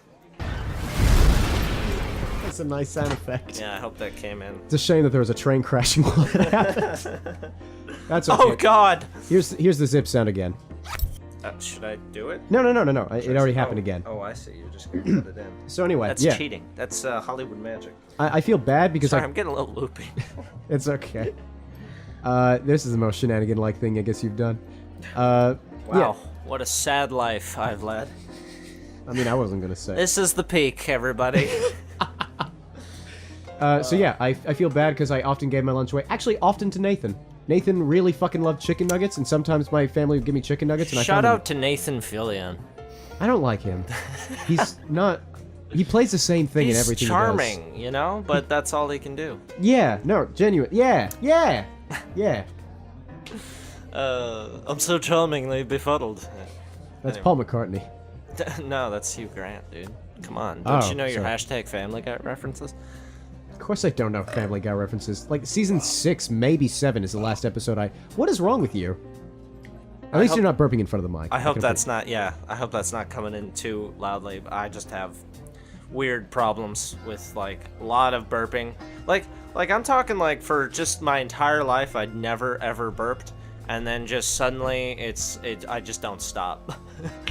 That's a nice sound effect. Yeah, I hope that came in. It's a shame that there was a train crashing while that happened. That's okay. Oh God! Here's the zip sound again. Should I do it? No. It already happened again. Oh, I see. You're just gonna put it in. So anyway, That's yeah. cheating. That's Hollywood magic. I feel bad because Sorry, I'm getting a little loopy. it's okay. This is the most shenanigan-like thing I guess you've done. Wow, Yeah. what a sad life I've led. I mean, I wasn't gonna say. This is the peak, everybody. So yeah, I feel bad because I often gave my lunch away. Actually, often to Nathan. Nathan really fucking loved chicken nuggets, and sometimes my family would give me chicken nuggets, and I Shout found out to Nathan Fillion. I don't like him. He's not. He plays the same thing in He's everything charming, you know, but that's all he can do. he does. Yeah, no, genuine. Yeah. I'm so charmingly befuddled. That's Paul McCartney. No, that's Hugh Grant, dude. Come on, Oh, don't you know your sorry. hashtag Family Guy references? Of course I don't know Family Guy references. Like, season 6, maybe 7 is the last episode What is wrong with you? At least you're not burping in front of the mic. I hope can that's not, yeah, I hope that's not coming in too loudly. I just have weird problems with, like, a lot of burping. Like I'm talking, like, for just my entire life, I'd never, ever burped. and then just suddenly I just don't stop.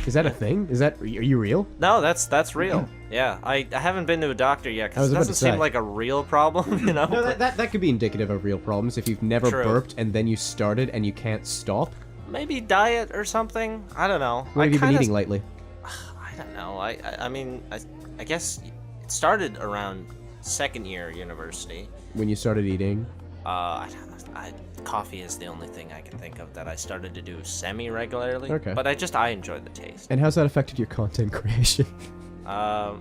Is that a thing? Are you real? No, that's real. Yeah, I haven't been to a doctor yet because it about doesn't to say. seem like a real problem, you know. No, that could be indicative of real problems if you've never True. burped and then you started and you can't stop. Maybe diet or something. I don't know. What have you been kinda- eating lately? I don't know. I mean, I guess it started around second year university. When you started eating? Coffee is the only thing I can think of that I started to do semi-regularly. Okay. But I enjoyed the taste. And how's that affected your content creation? Oh,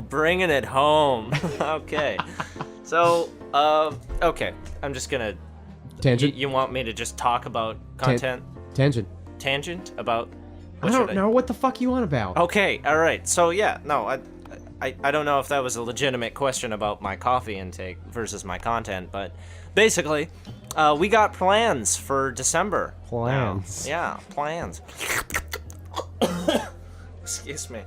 bringing it home. Okay. So, okay. I'm just gonna... Tangent? You want me to just talk about content? Tangent. Tangent? About... I don't know what the fuck you on about. Okay, alright. So, yeah, no, I don't know if that was a legitimate question about my coffee intake versus my content, but basically, we got plans for December. Plans. Yeah, plans. Excuse me.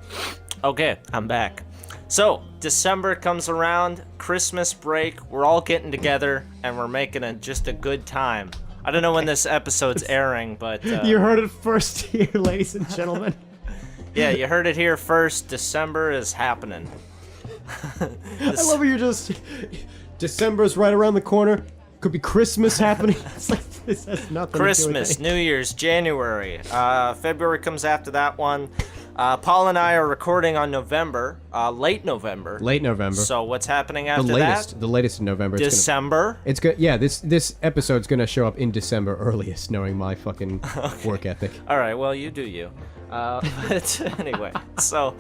Okay, I'm back. So, December comes around, Christmas break, we're all getting together, and we're making just a good time. I don't know when this episode's airing, but... You heard it first here, ladies and gentlemen. Yeah, you heard it here first. December is happening. I love how you're just... December's right around the corner. Could be Christmas happening. It's like, this has nothing Christmas, to do with New Year's, January. February comes after that one. Paul and I are recording on November, late November. Late November. So what's happening the after latest. that? The latest in November. December. It's good. Yeah, this episode's gonna show up in December earliest, knowing my fucking work ethic. All right, well, you do you. But anyway, so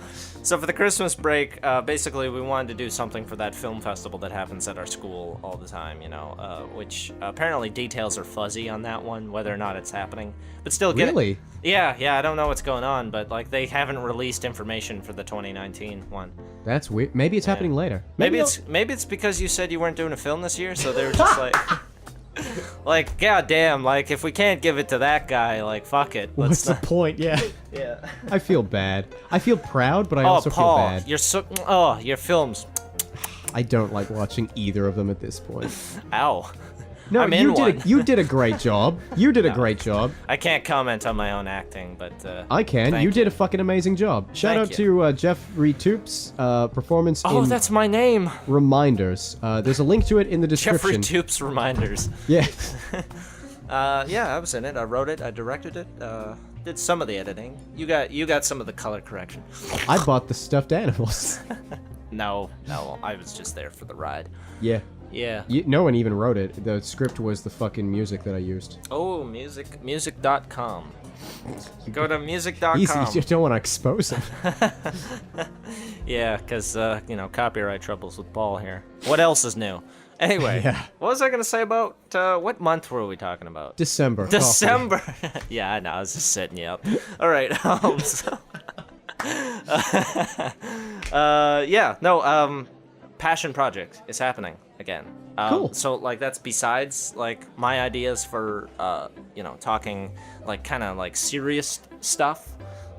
for the Christmas break, basically we wanted to do something for that film festival that happens at our school all the time, you know, which apparently details are fuzzy on that one, whether or not it's happening. But still, Really? Yeah, I don't know what's going on, but like they haven't released information for the 2019 one. That's weird. Maybe it's happening later. Maybe it's because you said you weren't doing a film this year, so they were just like, goddamn, like if we can't give it to that guy, like fuck it. What's the point? Yeah. Yeah. I feel bad. I feel proud, but I Oh, also Paul, feel bad. your films. I don't like watching either of them at this point. Ow. No, I'm in you did a great job. You did a great job. I can't comment on my own acting, but I can. thank You did a fucking amazing job. Shout Thank out to Jeffrey Toop's performance Oh, in that's my name. Reminders. There's a link to it in the Jeffrey description. Toop's Reminders. Yeah. Yeah, I was in it. I wrote it. I directed it. Did some of the editing. You got some of the color correction. I bought the stuffed animals. No, I was just there for the ride. Yeah. Yeah. No one even wrote it. The script was the fucking music that I used. Oh, music.com. Go to music.com. Easy, you just don't want to expose him. Yeah, because, copyright troubles with Paul here. What else is new? Anyway, Yeah. What was I going to say about, what month were we talking about? December. December. Yeah, I know. I was just setting you up. All right. Passion Project is happening again. Cool. So like that's besides like my ideas for talking like kind of like serious stuff,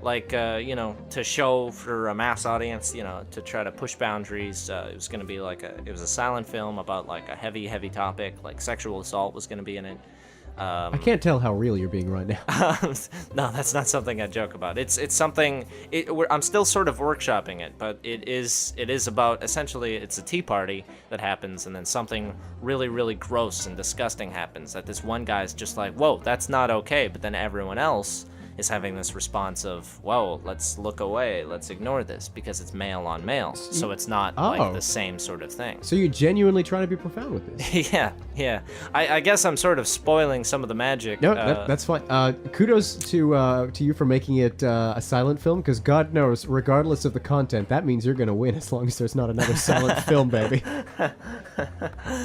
like to show for a mass audience, to try to push boundaries. It was gonna be it was a silent film about like a heavy topic, like sexual assault was gonna be in it. I can't tell how real you're being right now. No, that's not something I joke about. It's something. I'm still sort of workshopping it, but it is about essentially it's a tea party that happens, and then something really really gross and disgusting happens. That this one guy's just like, whoa, that's not okay, but then everyone else is having this response of, whoa, let's look away, let's ignore this because it's male on male, so it's not like the same sort of thing. So you're genuinely trying to be profound with this? Yeah. I guess I'm sort of spoiling some of the magic. No, that's fine. Kudos to you for making it a silent film, because God knows, regardless of the content, that means you're gonna win as long as there's not another silent film, baby.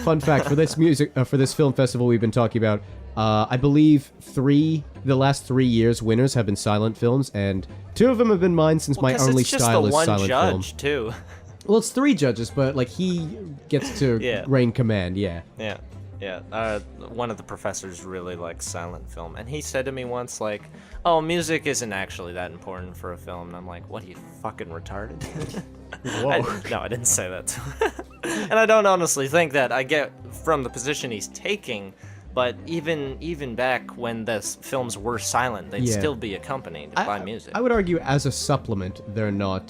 Fun fact, for this film festival we've been talking about, I believe the last 3 years winners have been silent films, and 2 of them have been mine since my only style is silent film. It's just the one judge, too. Well, it's 3 judges, but like he gets to reign command, yeah. Yeah. One of the professors really likes silent film, and he said to me once, like, "Oh, music isn't actually that important for a film." And I'm like, "What, are you fucking retarded?" Whoa. No, I didn't say that to him. And I don't honestly think that I get from the position he's taking, But even back when the films were silent, they'd Yeah. still be accompanied by music. I would argue as a supplement, they're not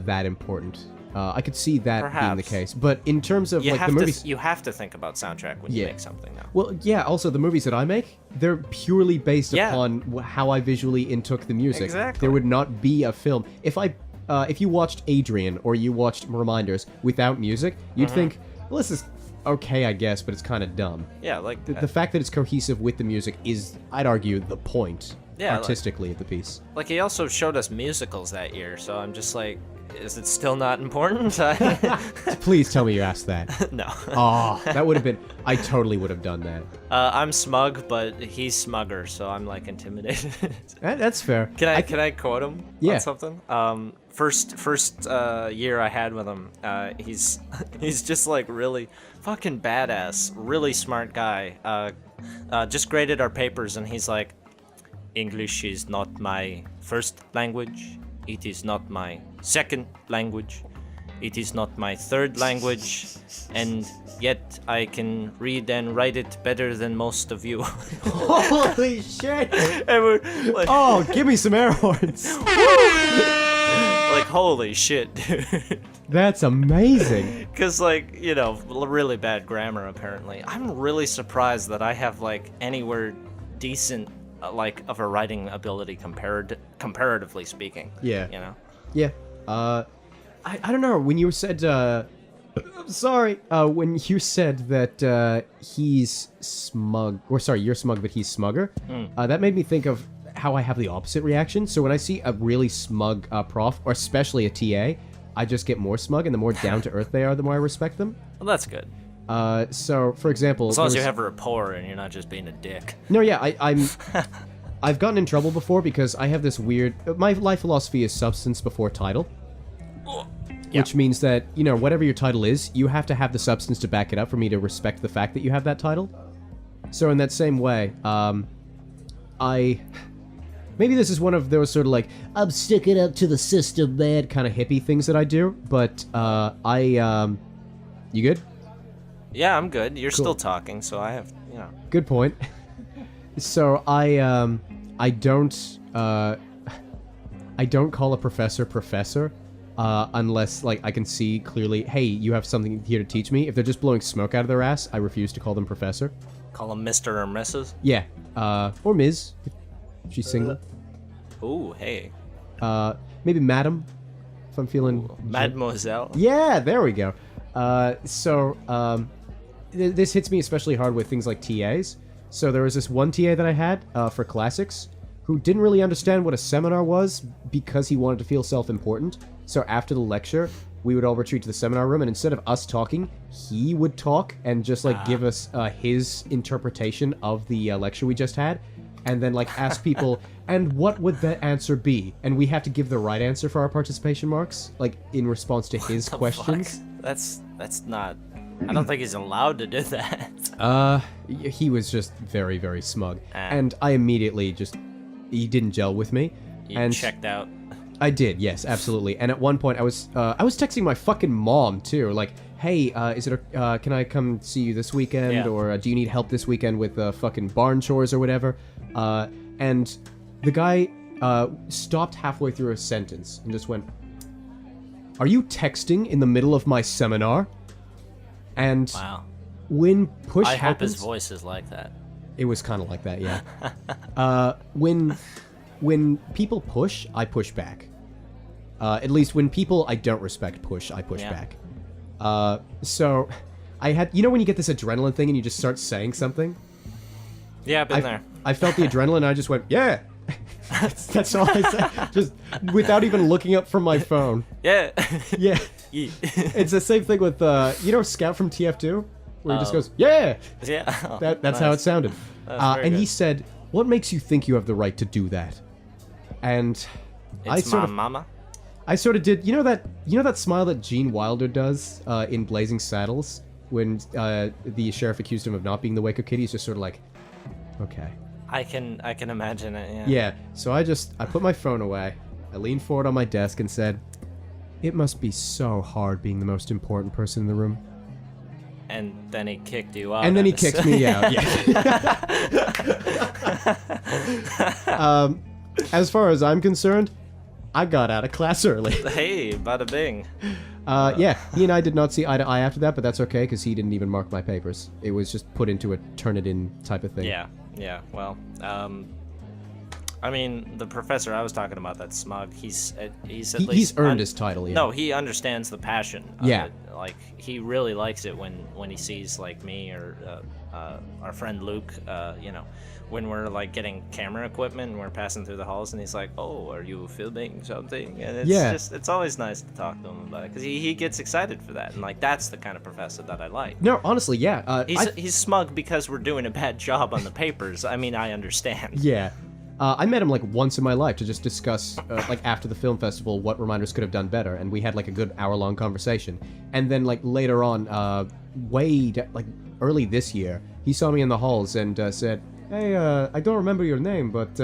that important. I could see that being the Perhaps. case. But in terms of you like have the movies... you have to think about soundtrack when you Yeah. make something now. Well, yeah, also the movies that I make, they're purely based Yeah. upon how I visually intook the music. Exactly. There would not be a film. If you watched Adrian or you watched Reminders without music, you'd think, well, this is okay, I guess, but it's kind of dumb. Yeah, like The fact that it's cohesive with the music is, I'd argue, the point artistically of the piece. like he also showed us musicals that year, so I'm just like, is it still not important? Please tell me you asked that. No. Oh, that would have been... I totally would have done that. I'm smug, but he's smugger, so I'm like intimidated. That's fair. Can I quote him Yeah. on something? First year I had with him, he's just like really fucking badass, really smart guy. Just graded our papers, and he's like, English is not my first language. It is not my second language. It is not my third language, and yet I can read and write it better than most of you. Holy shit! And we're like, Oh, give me some air horns. like, holy shit, dude. That's amazing. Because, like, you know, really bad grammar, apparently. I'm really surprised that I have, like, anywhere decent, like, of a writing ability comparatively speaking. Yeah. You know? Yeah. I don't know. When you said, sorry. When you said that he's smug, or sorry, you're smug, but he's smugger. That made me think of how I have the opposite reaction. So when I see a really smug prof, or especially a TA, I just get more smug, and the more down to earth they are, the more I respect them. Well, that's good. So for example, As long as you have a rapport and you're not just being a dick. No, yeah, I've gotten in trouble before because I have this weird... My life philosophy is substance before title. Yeah. Which means that, you know, whatever your title is, you have to have the substance to back it up for me to respect the fact that you have that title. So in that same way, maybe this is one of those sort of like, I'm sticking up to the system, man, kind of hippie things that I do, but you good? Yeah, I'm good. You're still talking, so I have, you know. Good point. So I don't call a professor unless like I can see clearly, hey, you have something here to teach me. If they're just blowing smoke out of their ass, I refuse to call them professor. Call him Mr. or Mrs. Yeah, or Ms. If she's single. Ooh, hey. Maybe Madam, if I'm feeling. Mademoiselle. Yeah, there we go. This hits me especially hard with things like TAs. So there was this one TA that I had for classics who didn't really understand what a seminar was because he wanted to feel self-important. So after the lecture, we would all retreat to the seminar room, and instead of us talking, he would talk and just like give us his interpretation of the lecture we just had, and then like ask people, and what would that answer be? And we have to give the right answer for our participation marks, like in response to his questions. That's not. I don't think he's allowed to do that. He was just very, very smug, Ah. and I immediately he didn't gel with me. You and checked out. I did, yes, absolutely. And at one point, I was texting my fucking mom too, like, "Hey, can I come see you this weekend, Yeah. or do you need help this weekend with fucking barn chores or whatever?" And the guy stopped halfway through a sentence and just went, "Are you texting in the middle of my seminar?" And Wow. when push I hope happens, his voice is like that. it was kind of like that, yeah. When people push, I push back. At least when people I don't respect push, I push Yeah. back. So I had, you know, when you get this adrenaline thing and you just start saying something. Yeah, I've been there. I felt the adrenaline. And I just went, yeah. That's all I said, just without even looking up from my phone. Yeah. Yeah. Yeah. It's the same thing with you know, Scout from TF2, where he just goes, yeah. Yeah. Oh, That's how it nice. sounded. very And he good. said, "What makes you think you have the right to do that?" And It's my mama. I sort of did. You know that smile that Gene Wilder does in Blazing Saddles when the sheriff accused him of not being the Waco Kid. He's just sort of like, okay. I can imagine it. Yeah. Yeah. So I put my phone away. I leaned forward on my desk and said, "It must be so hard being the most important person in the room." and then he kicked you out. And then he kicked me out. Yeah. As far as I'm concerned, I got out of class early. Hey, bada bing. Yeah, he and I did not see eye to eye after that, but that's okay because he didn't even mark my papers. It was just put into a turn it in type of thing. Yeah. Well, I mean, the professor I was talking about, that smug, he's at least He's earned his title, yeah. No, he understands the passion of Yeah. it. Like, he really likes it when he sees, like, me or our friend Luke, you know, when we're, like, getting camera equipment and we're passing through the halls, and he's like, oh, are you filming something? And it's it's always nice to talk to him about it, because he gets excited for that, and, like, that's the kind of professor that I like. No, honestly, yeah. He's smug because we're doing a bad job on the papers. I mean, I understand. Yeah. I met him like once in my life to just discuss, like after the film festival, what reminders could have done better, and we had like a good hour-long conversation. And then like later on, like early this year, he saw me in the halls and said, "Hey, I don't remember your name, but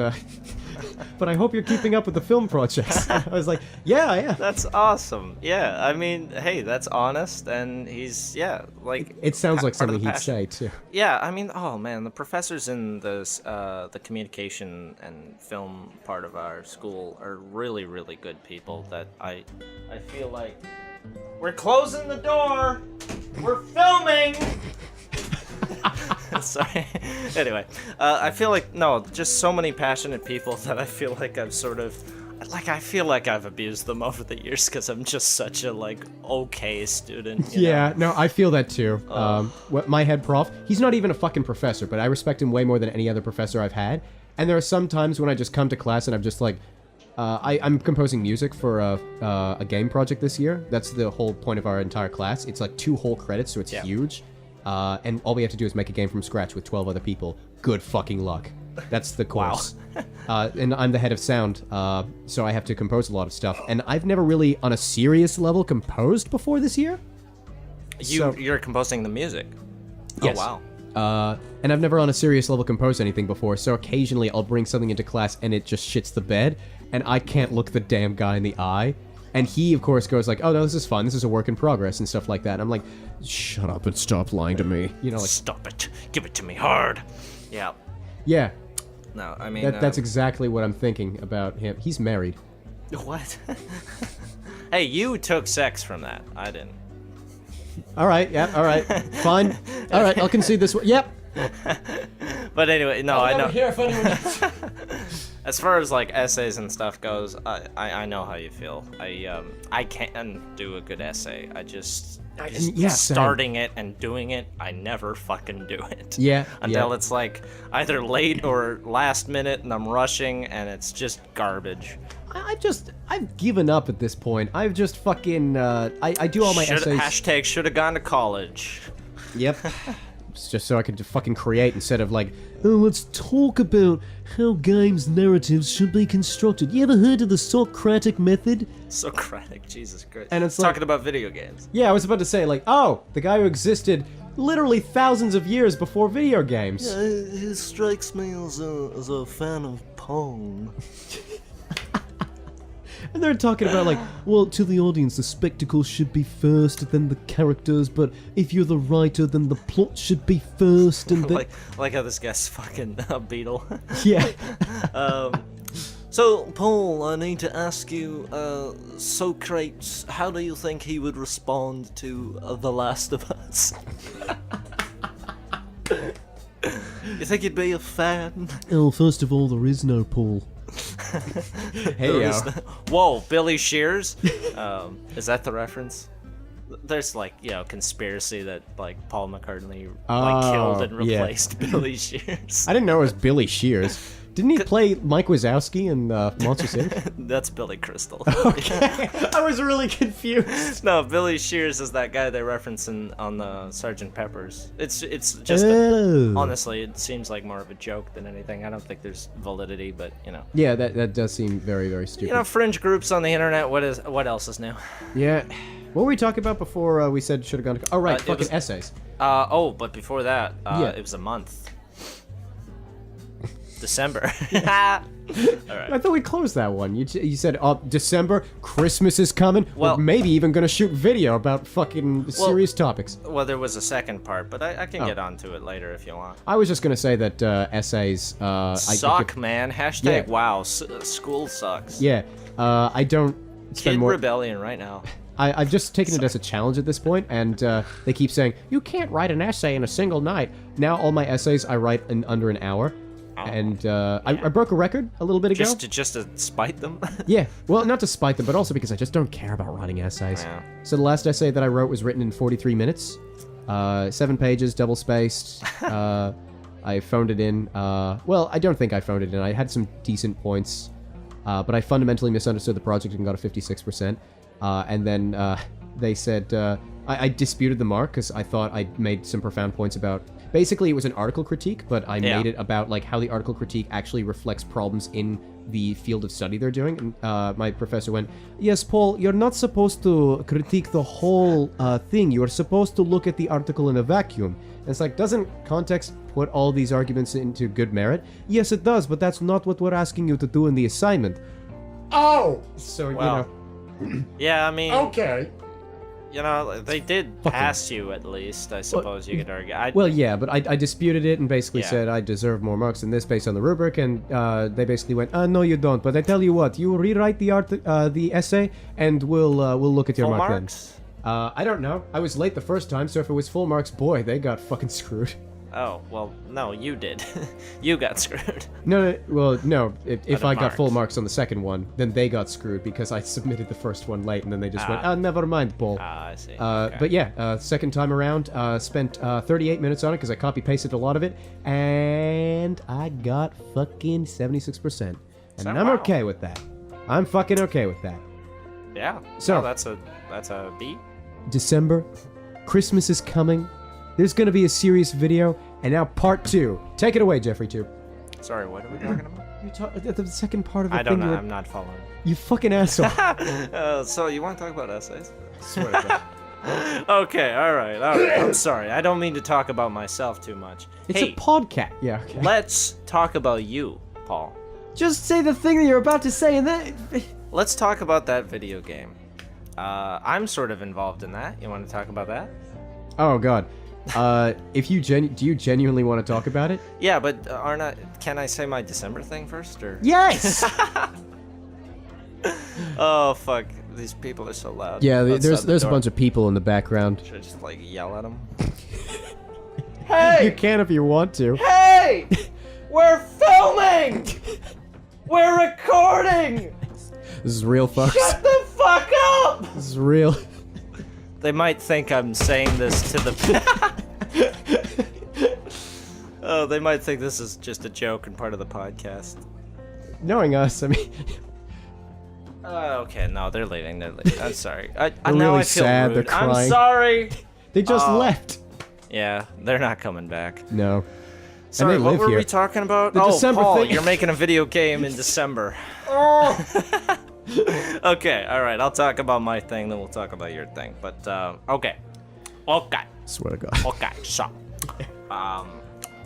but I hope you're keeping up with the film projects." I was like, "Yeah, I am." That's awesome. Yeah, I mean, hey, that's honest, and he's like. It sounds like part of something the he'd passion. say too. Yeah, I mean, oh man, the professors in this the communication and film part of our school are really, really good people. That I feel like we're closing the door. We're filming. Sorry. Anyway, I feel like just so many passionate people that I feel like I've sort of, like, I feel like I've abused them over the years because I'm just such a like okay student. You know? No, I feel that too. My head prof, he's not even a fucking professor, but I respect him way more than any other professor I've had. And there are some times when I just come to class and I'm just like, I'm composing music for a game project this year. That's the whole point of our entire class. It's like 2 whole credits, so it's huge. And all we have to do is make a game from scratch with 12 other people. Good fucking luck. That's the course. And I'm the head of sound, so I have to compose a lot of stuff. And I've never really, on a serious level, composed before this year. You're composing the music. Yes. Oh, wow. And I've never on a serious level composed anything before, so occasionally I'll bring something into class and it just shits the bed, and I can't look the damn guy in the eye. And he, of course, goes like, oh, no, this is fun, this is a work in progress, and stuff like that. And I'm like, shut up and stop lying to me. You know, like, stop it. Give it to me hard. Yeah. Yeah. No, I mean... That's exactly what I'm thinking about him. He's married. What? Hey, you took sex from that. I didn't. All right, yeah, all right, fine. All right, I'll concede this one. Yep. But anyway, no, I know. Here if anyone... As far as like essays and stuff goes, I know how you feel. I can do a good essay. Starting it and doing it, I never fucking do it. Yeah. Until it's like either late or last minute and I'm rushing and it's just garbage. I've given up at this point. I've just fucking, I do all my essays. Hashtag should have gone to college. Yep. It's just so I could fucking create instead of like, oh, let's talk about how games' narratives should be constructed. You ever heard of the Socratic method? Socratic, Jesus Christ. And it's talking about video games. Yeah, I was about to say, like, oh, the guy who existed literally thousands of years before video games. Yeah, he strikes me as a fan of Pong. And they're talking about like, well, to the audience, the spectacle should be first, then the characters, but if you're the writer, then the plot should be first, and then... like how this guy's fucking a beetle. Yeah. So, Paul, I need to ask you, Socrates, how do you think he would respond to The Last of Us? You think he'd be a fan? Oh, first of all, there is no Paul. Hey, Whoa, Billy Shears? Is that the reference? There's like, conspiracy that like Paul McCartney killed and replaced Billy Shears. I didn't know it was Billy Shears. Didn't he play Mike Wazowski in Monsters Inc? That's Billy Crystal. Okay, I was really confused. No, Billy Shears is that guy they reference on the Sgt. Pepper's. It's just honestly, it seems like more of a joke than anything. I don't think there's validity, but Yeah, that does seem very, very stupid. Fringe groups on the internet. What else is new? Yeah. What were we talking about before we said should have gone to... Oh, right, fucking essays. But before that, Yeah. it was a month. December. All right. I thought we closed that one. You said, December, Christmas is coming. Well- We're maybe even gonna shoot video about fucking serious topics. Well, there was a second part, but I can get onto it later if you want. I was just gonna say that essays. Suck, man. Hashtag Yeah. wow. School sucks. Yeah. I don't spend Kid more. rebellion right now. I've just taken it as a challenge at this point, and they keep saying you can't write an essay in a single night. Now all my essays I write in under an hour, and I broke a record a little bit ago. Just to spite them. Yeah, well, not to spite them, but also because I just don't care about writing essays. Yeah. So the last essay that I wrote was written in 43 minutes, 7 pages, double spaced. I phoned it in. Well, I don't think I phoned it in. I had some decent points, but I fundamentally misunderstood the project and got a 56%. And then they said I disputed the mark because I thought I'd made some profound points about. Basically, it was an article critique, but I made it about like how the article critique actually reflects problems in the field of study they're doing. And my professor went, "Yes, Paul, you're not supposed to critique the whole thing. You are supposed to look at the article in a vacuum." And it's like, doesn't context put all these arguments into good merit? Yes, it does, but that's not what we're asking you to do in the assignment. Oh, so Well, yeah, I mean, Okay. you know, they did pass you at least. I suppose you could argue. Well, yeah, but I disputed it and basically Yeah. said I deserve more marks than this based on the rubric, and they basically went, "No, you don't. But I tell you what, you rewrite the essay, and we'll look at your full mark marks. then." I don't know. I was late the first time, so if it was full marks, boy, they got fucking screwed. Oh well, no, you did. You got screwed. No. If Other I got full marks. marks on the second one, then they got screwed because I submitted the first one late, and then they just went, never mind, Paul." Ah, I see. Okay. But yeah, second time around, spent 38 minutes on it because I copy pasted a lot of it, and I got fucking 76%, and I'm wow. okay with that. I'm fucking okay with that. Yeah. So- So that's a beat. December, Christmas is coming. There's gonna be a serious video, and now part 2. Take it away, Jeffrey Tube. Sorry, what are we talking about? You the second part of the I don't thing. know. I'm not following. You fucking asshole. So you want to talk about essays? Swear to God. Okay. All right. I'm sorry. I don't mean to talk about myself too much. It's hey, a podcast. Yeah. Okay. let's talk about you, Paul. Just say the thing that you're about to say, and then. Let's talk about that video game. I'm sort of involved in that. You want to talk about that? Oh God. If you do you genuinely want to talk about it? Yeah, but can I say my December thing first, or? Yes. Oh fuck! These people are so loud. Yeah, outside the there's a door. bunch of people in the background. Should I just like yell at them? You can if you want to. Hey! We're filming! We're recording! This is real, folks. Shut the fuck up! This is real. They might think I'm saying this to the. Oh, they might think this is just a joke and part of the podcast. Knowing us, I mean, Okay, no, they're leaving. They're leaving. I'm sorry. Now really I feel sad, rude. they're I'm crying. sorry. they just left. Yeah, they're not coming back. No. Sorry, they what live were here. we talking about? The oh, December Paul, thing. you're making a video game in December. Okay, all right. I'll talk about my thing, then we'll talk about your thing. But okay. Swear to God. Okay. So,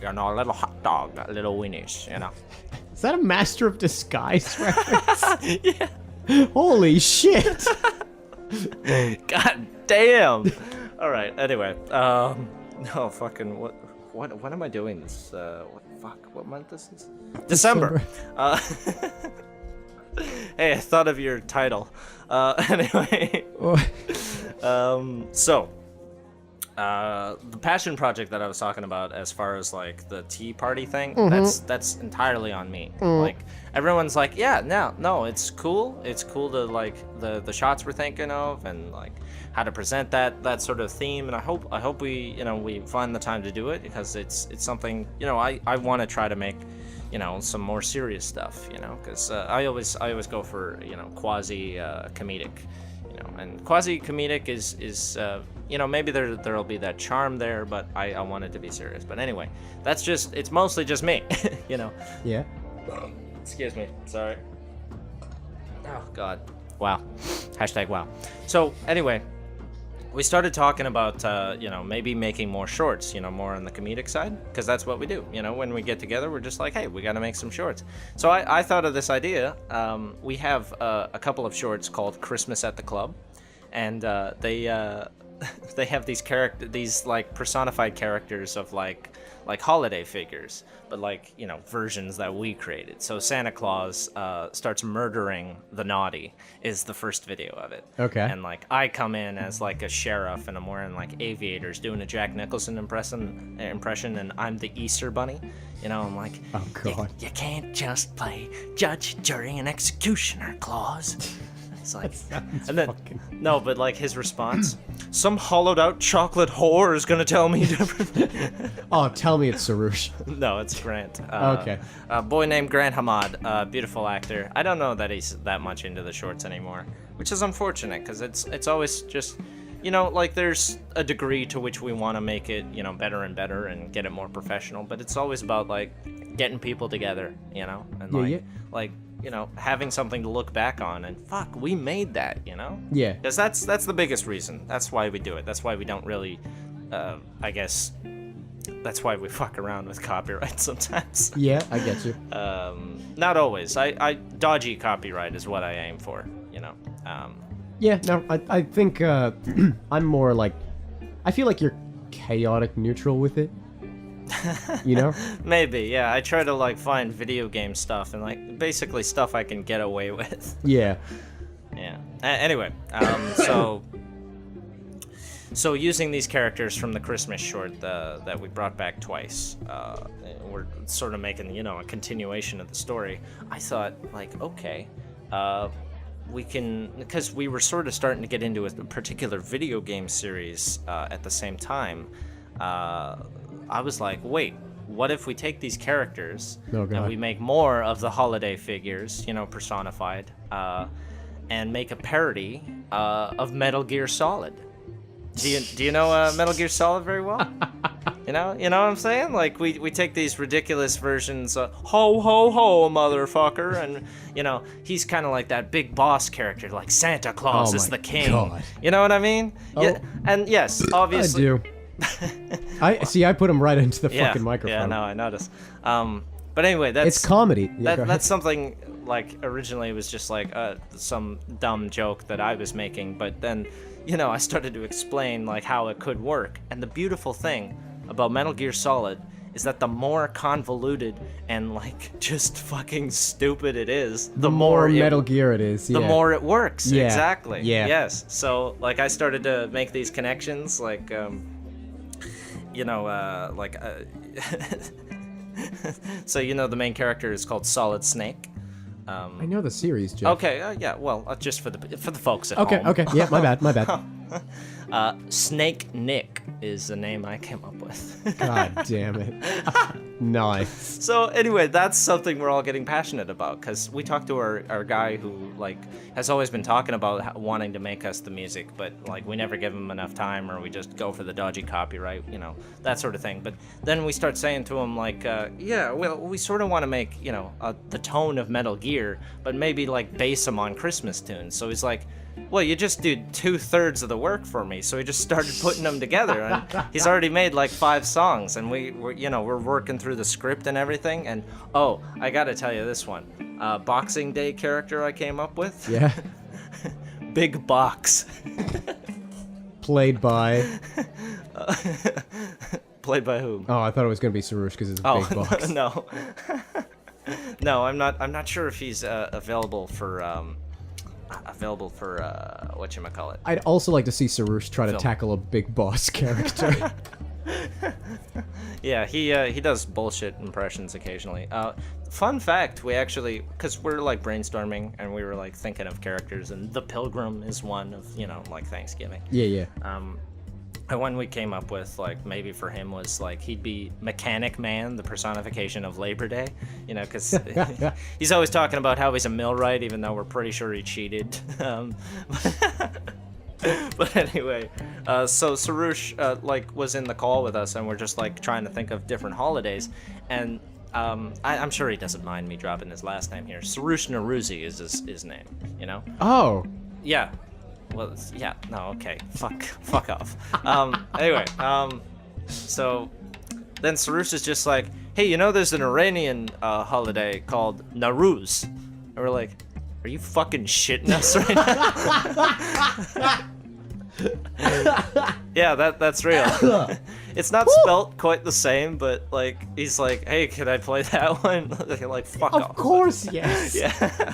you know, a little hot dog, a little weenies, you know. Is that a Master of Disguise reference? Yeah. Holy shit. God damn. All right. Anyway, no fucking what am I doing this? What month this is? December. Hey, I thought of your title. Anyway, so the passion project that I was talking about, as far as like the tea party thing, that's entirely on me. Like everyone's like, yeah, no, it's cool. It's cool to like the shots we're thinking of and like how to present that sort of theme. And I hope we find the time to do it, because it's something I want to try to make some more serious stuff, because I always go for quasi comedic, and quasi comedic is maybe there'll be that charm there, but I want it to be serious. But anyway, it's mostly just me. Yeah. Excuse me, sorry. Oh God, wow. Hashtag wow. So anyway, we started talking about, maybe making more shorts, more on the comedic side, because that's what we do. When we get together, we're just like, hey, we got to make some shorts. So I thought of this idea. We have a couple of shorts called Christmas at the Club, and they have these like personified characters of like holiday figures, but like versions that we created. So Santa Claus starts murdering the naughty is the first video of it. Okay. And like I come in as like a sheriff and I'm wearing like aviators doing a Jack Nicholson impression, and I'm the Easter Bunny. I'm like, Oh, God. You can't just play judge, jury, and executioner, Claus. It's like, and then no, but like his response, some hollowed out chocolate whore is gonna tell me different. Oh, tell me it's Sarouche. No, it's Grant. Okay. A boy named Grant Hamad, beautiful actor. I don't know that he's that much into the shorts anymore, which is unfortunate because it's always just, like there's a degree to which we want to make it, better and better and get it more professional, but it's always about like getting people together, and like having something to look back on and fuck, we made that, Yeah. because that's the biggest reason. That's why we do it. That's why we don't really, I guess, that's why we fuck around with copyright sometimes. Yeah, I get you. Not always. I dodgy copyright is what I aim for, Yeah, no, I think I'm more like, I feel like you're chaotic neutral with it. Maybe, yeah. I try to like find video game stuff and like basically stuff I can get away with. Yeah. Yeah. Anyway, so using these characters from the Christmas short that we brought back twice, we're sort of making a continuation of the story. I thought like, okay, we can, because we were sort of starting to get into a particular video game series at the same time. I was like, wait, what if we take these characters and we make more of the holiday figures, personified, and make a parody of Metal Gear Solid? Do you know Metal Gear Solid very well? You know what I'm saying? Like we take these ridiculous versions, ho ho ho, motherfucker, and he's kind of like that big boss character, like Santa Claus is the king. God. You know what I mean? Oh. Yeah, and yes, obviously. I do. I put him right into the fucking microphone. Yeah, no, I noticed. But anyway, that's It's comedy. Yeah, that's something like originally it was just like some dumb joke that I was making, but then I started to explain like how it could work. And the beautiful thing about Metal Gear Solid is that the more convoluted and like just fucking stupid it is, the more Metal Gear it is. the more it works. Yeah. Exactly. Yeah. Yes. So like I started to make these connections, like so the main character is called Solid Snake. I know the series, Jeff. Okay, yeah. Well, just for the folks at home. Okay. Yeah, my bad. Snake Nick is the name I came up with. God damn it. Nice. So anyway, that's something we're all getting passionate about, because we talked to our guy who like has always been talking about wanting to make us the music, but like we never give him enough time, or we just go for the dodgy copyright, that sort of thing. But then we start saying to him like, yeah, well, we sort of want to make the tone of Metal Gear, but maybe like base them on Christmas tunes. So he's like, well, you just do 2/3 of the work for me. So he just started putting them together, and he's already made like 5 songs, and we're working through the script and everything. And oh, I gotta tell you this one, Boxing Day character I came up with. Yeah. Big Box. Played by. Played by whom? Oh, I thought it was gonna be Sarouche because it's a big box. No. No, I'm not sure if he's available for whatchamacallit. I'd also like to see Sarouche try to Film. tackle a big boss character. Yeah, he does bullshit impressions occasionally. Fun fact, we actually, because we're like brainstorming and we were like thinking of characters, and the Pilgrim is one of like Thanksgiving. Yeah. And one we came up with, like, maybe for him was, like, he'd be Mechanic Man, the personification of Labor Day, because he's always talking about how he's a millwright, even though we're pretty sure he cheated. But anyway, so Sarouche, was in the call with us, and we're just, like, trying to think of different holidays, and I'm sure he doesn't mind me dropping his last name here. Sarouche Naruzi is his name, Oh. Yeah. well, yeah, no, okay, fuck off. Anyway, so then Sarush is just like, hey, you know, there's an Iranian holiday called Nowruz, and we're like, are you fucking shitting us right now? Yeah, that's real. It's not spelt quite the same, but like he's like, hey, can I play that one? Like, fuck off. Of course, yes. Yeah.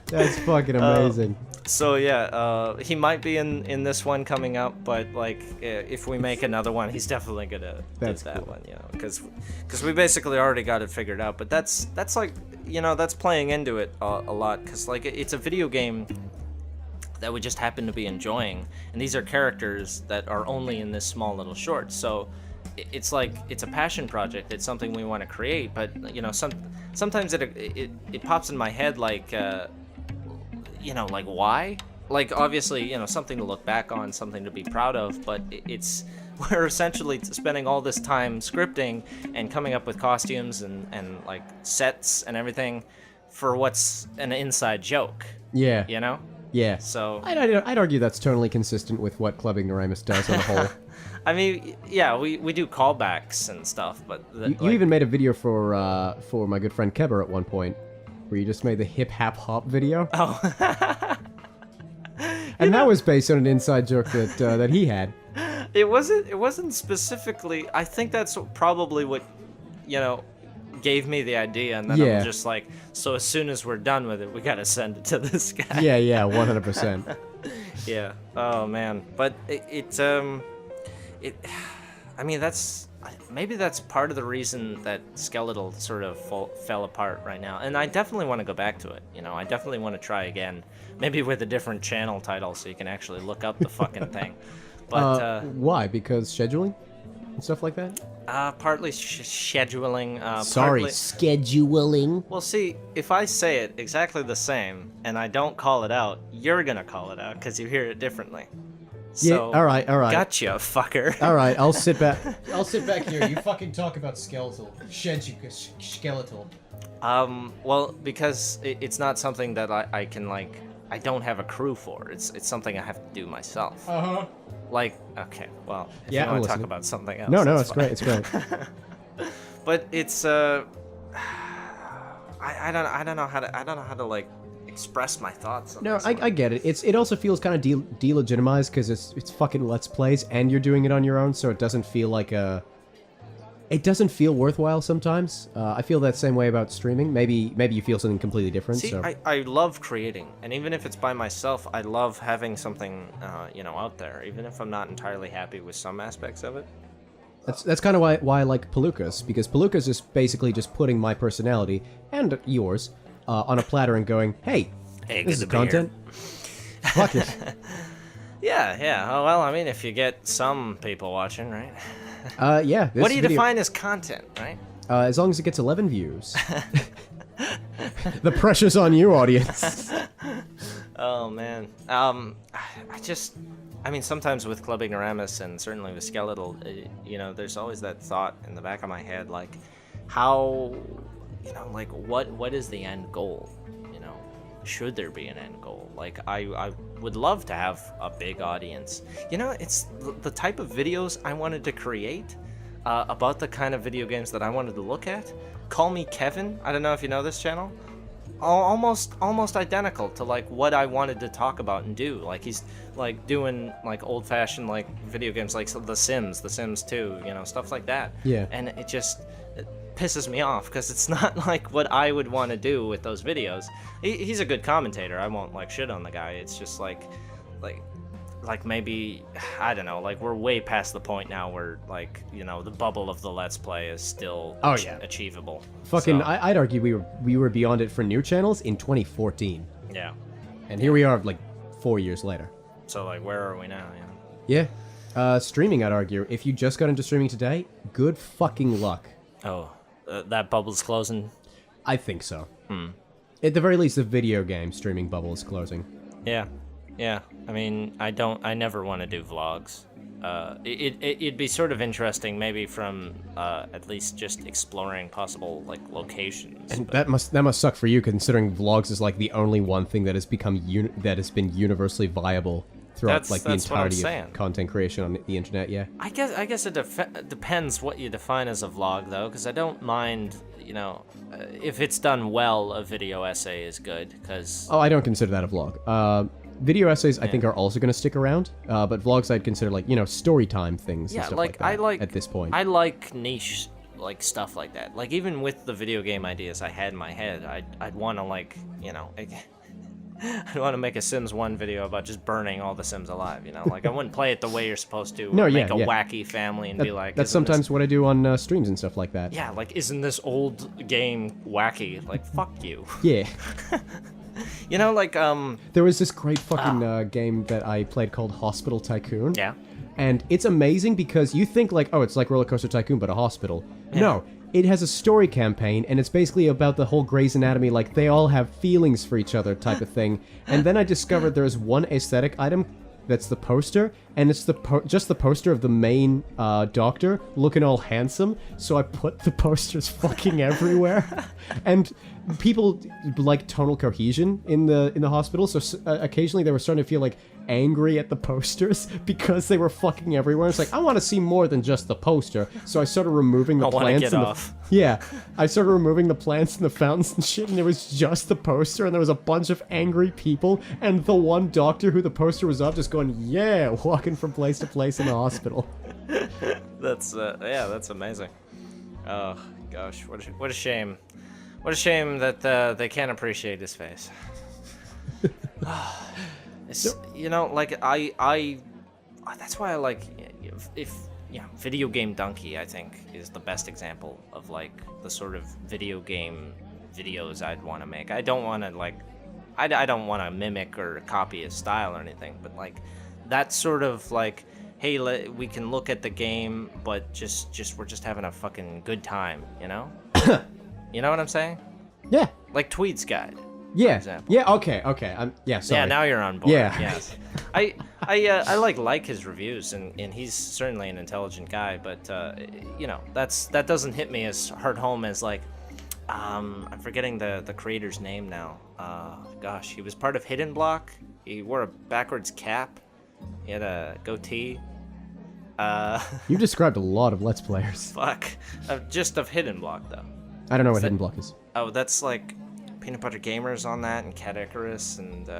That's fucking amazing. So yeah, he might be in this one coming up, but like if we make another one, he's definitely gonna do that cool. one, you know, because we basically already got it figured out. But that's like, you know, that's playing into it a lot, because like it's a video game that we just happen to be enjoying, and these are characters that are only in this small little short. So it's like it's a passion project. It's something we want to create, but you know, sometimes it pops in my head like. You know, like why? Like obviously, you know, something to look back on, something to be proud of, but we're essentially spending all this time scripting and coming up with costumes and like sets and everything for what's an inside joke. Yeah. You know? Yeah. So I'd argue that's totally consistent with what Clubbing Noramus does on the whole. I mean, yeah, we do callbacks and stuff, but You even made a video for my good friend Keber at one point, where you just made the hip hop hop video. Oh. And that was based on an inside joke that he had. It wasn't specifically. I think that's probably what, you know, gave me the idea, and then Yeah. I'm just like, so as soon as we're done with it, we gotta send it to this guy. Yeah, 100%. Yeah. Oh man. But I mean, maybe that's part of the reason that Skeletal sort of fell apart right now. And I definitely want to go back to it. You know, I definitely want to try again, maybe with a different channel title, so you can actually look up the fucking thing. But why? Because scheduling and stuff like that? partly scheduling. Sorry, partly... scheduling. Well, see, if I say it exactly the same and I don't call it out, you're gonna call it out because you hear it differently. So, yeah. All right. Gotcha, fucker. All right. I'll sit back. I'll sit back here. You fucking talk about skeletal. Skeletal. Well, because it's not something that I can like. I don't have a crew for. It's something I have to do myself. Like, okay, well, if Yeah, you want I'm to talk listening. about something else. No, that's it's fine. great. It's great. But it's I don't know how to like express my thoughts on No, this I one. get it. It also feels kind of delegitimized because it's fucking Let's Plays and you're doing it on your own, so it doesn't feel like a. It doesn't feel worthwhile sometimes. I feel that same way about streaming. Maybe you feel something completely different. See, so. I love creating, and even if it's by myself, I love having something out there, even if I'm not entirely happy with some aspects of it. That's kind of why I like Palookas, because Palookas is basically just putting my personality and yours on a platter and going, hey, Hey, this good is to be here." content. Fuck it. Yeah. Oh, well, I mean, if you get some people watching, right? Yeah. What do you define as content, right? As long as it gets 11 views. The pressure's on you, audience. Oh man. I mean, sometimes with Club Ignoramus and certainly with Skeletal, there's always that thought in the back of my head, like, how, like, what is the end goal? Should there be an end goal? Like, I would love to have a big audience. It's the type of videos I wanted to create about the kind of video games that I wanted to look at. Call Me Kevin. I don't know if you know this channel. Almost identical to like what I wanted to talk about and do. Like, he's like doing like old-fashioned like video games like The Sims 2, stuff like that. Yeah. And it pisses me off because it's not like what I would want to do with those videos. He's a good commentator. I won't like shit on the guy. It's just like maybe, I don't know, like we're way past the point now where like, the bubble of the Let's Play is still achievable. Fucking, So, I'd argue we were beyond it for new channels in 2014. yeah. And here we are like 4 years later. So like, where are we now? Yeah. Streaming, I'd argue. If you just got into streaming today, good fucking luck. Oh, that bubble's closing. I think so. At the very least, the video game streaming bubble is closing. Yeah. I mean, I never want to do vlogs. It'd be sort of interesting, maybe from at least just exploring possible like locations. And that must suck for you, considering vlogs is like the only one thing that has become that has been universally viable throughout That's- like the that's what I'm entirety saying. of content creation on the internet. Yeah. I guess it depends what you define as a vlog, though, because I don't mind, if it's done well, a video essay is good, because... Oh, I don't consider that a vlog. Video essays I think are also going to stick around, but vlogs I'd consider like story time things. And Yeah, stuff like, that I like... at this point. I like niche, like, stuff like that. Like, even with the video game ideas I had in my head, I'd want to, like, I'd want to make a Sims 1 video about just burning all the Sims alive, Like, I wouldn't play it the way you're supposed to. No, make yeah, a yeah. wacky family and be like... That's "Isn't sometimes what I do on streams and stuff like that. Yeah, like, isn't this old game wacky? Like, fuck you. Yeah. Like, There was this great fucking game that I played called Hospital Tycoon. Yeah. And it's amazing because you think like, oh, it's like Roller Coaster Tycoon, but a hospital. No, it has a story campaign, and it's basically about the whole Grey's Anatomy, like they all have feelings for each other type of thing. And then I discovered there's one aesthetic item that's the poster, and it's just the poster of the main doctor looking all handsome. So I put the posters fucking everywhere, and people like tonal cohesion in the hospital. So occasionally they were starting to feel like angry at the posters because they were fucking everywhere. It's like, I want to see more than just the poster. So I started removing the I wanna plants get and off. yeah, I started removing the plants and the fountains and shit, and it was just the poster, and there was a bunch of angry people, and the one doctor who the poster was of just going, yeah, walking from place to place in the hospital. That's that's amazing. Oh gosh, what a shame. What a shame that they can't appreciate his face. It's, like I that's why I like if Video Game Donkey, I think, is the best example of like the sort of video game videos I'd want to make. I don't want to like I don't want to mimic or copy his style or anything, but like that sort of like, hey, we can look at the game, but we're just having a fucking good time, You know what I'm saying? Yeah. Like Tweed's Guide. Yeah. example. Yeah. Okay. Yeah. Sorry. Yeah, now you're on board. Yeah. Yes. I like his reviews, and he's certainly an intelligent guy, but that doesn't hit me as hard home as like I'm forgetting the creator's name now. Gosh, he was part of Hidden Block. He wore a backwards cap. He had a goatee. You've described a lot of Let's Players. Fuck. Just of Hidden Block though. I don't know what Hidden Block is. Oh, that's like Peanut Butter Gamers on that, and Cat Icarus, and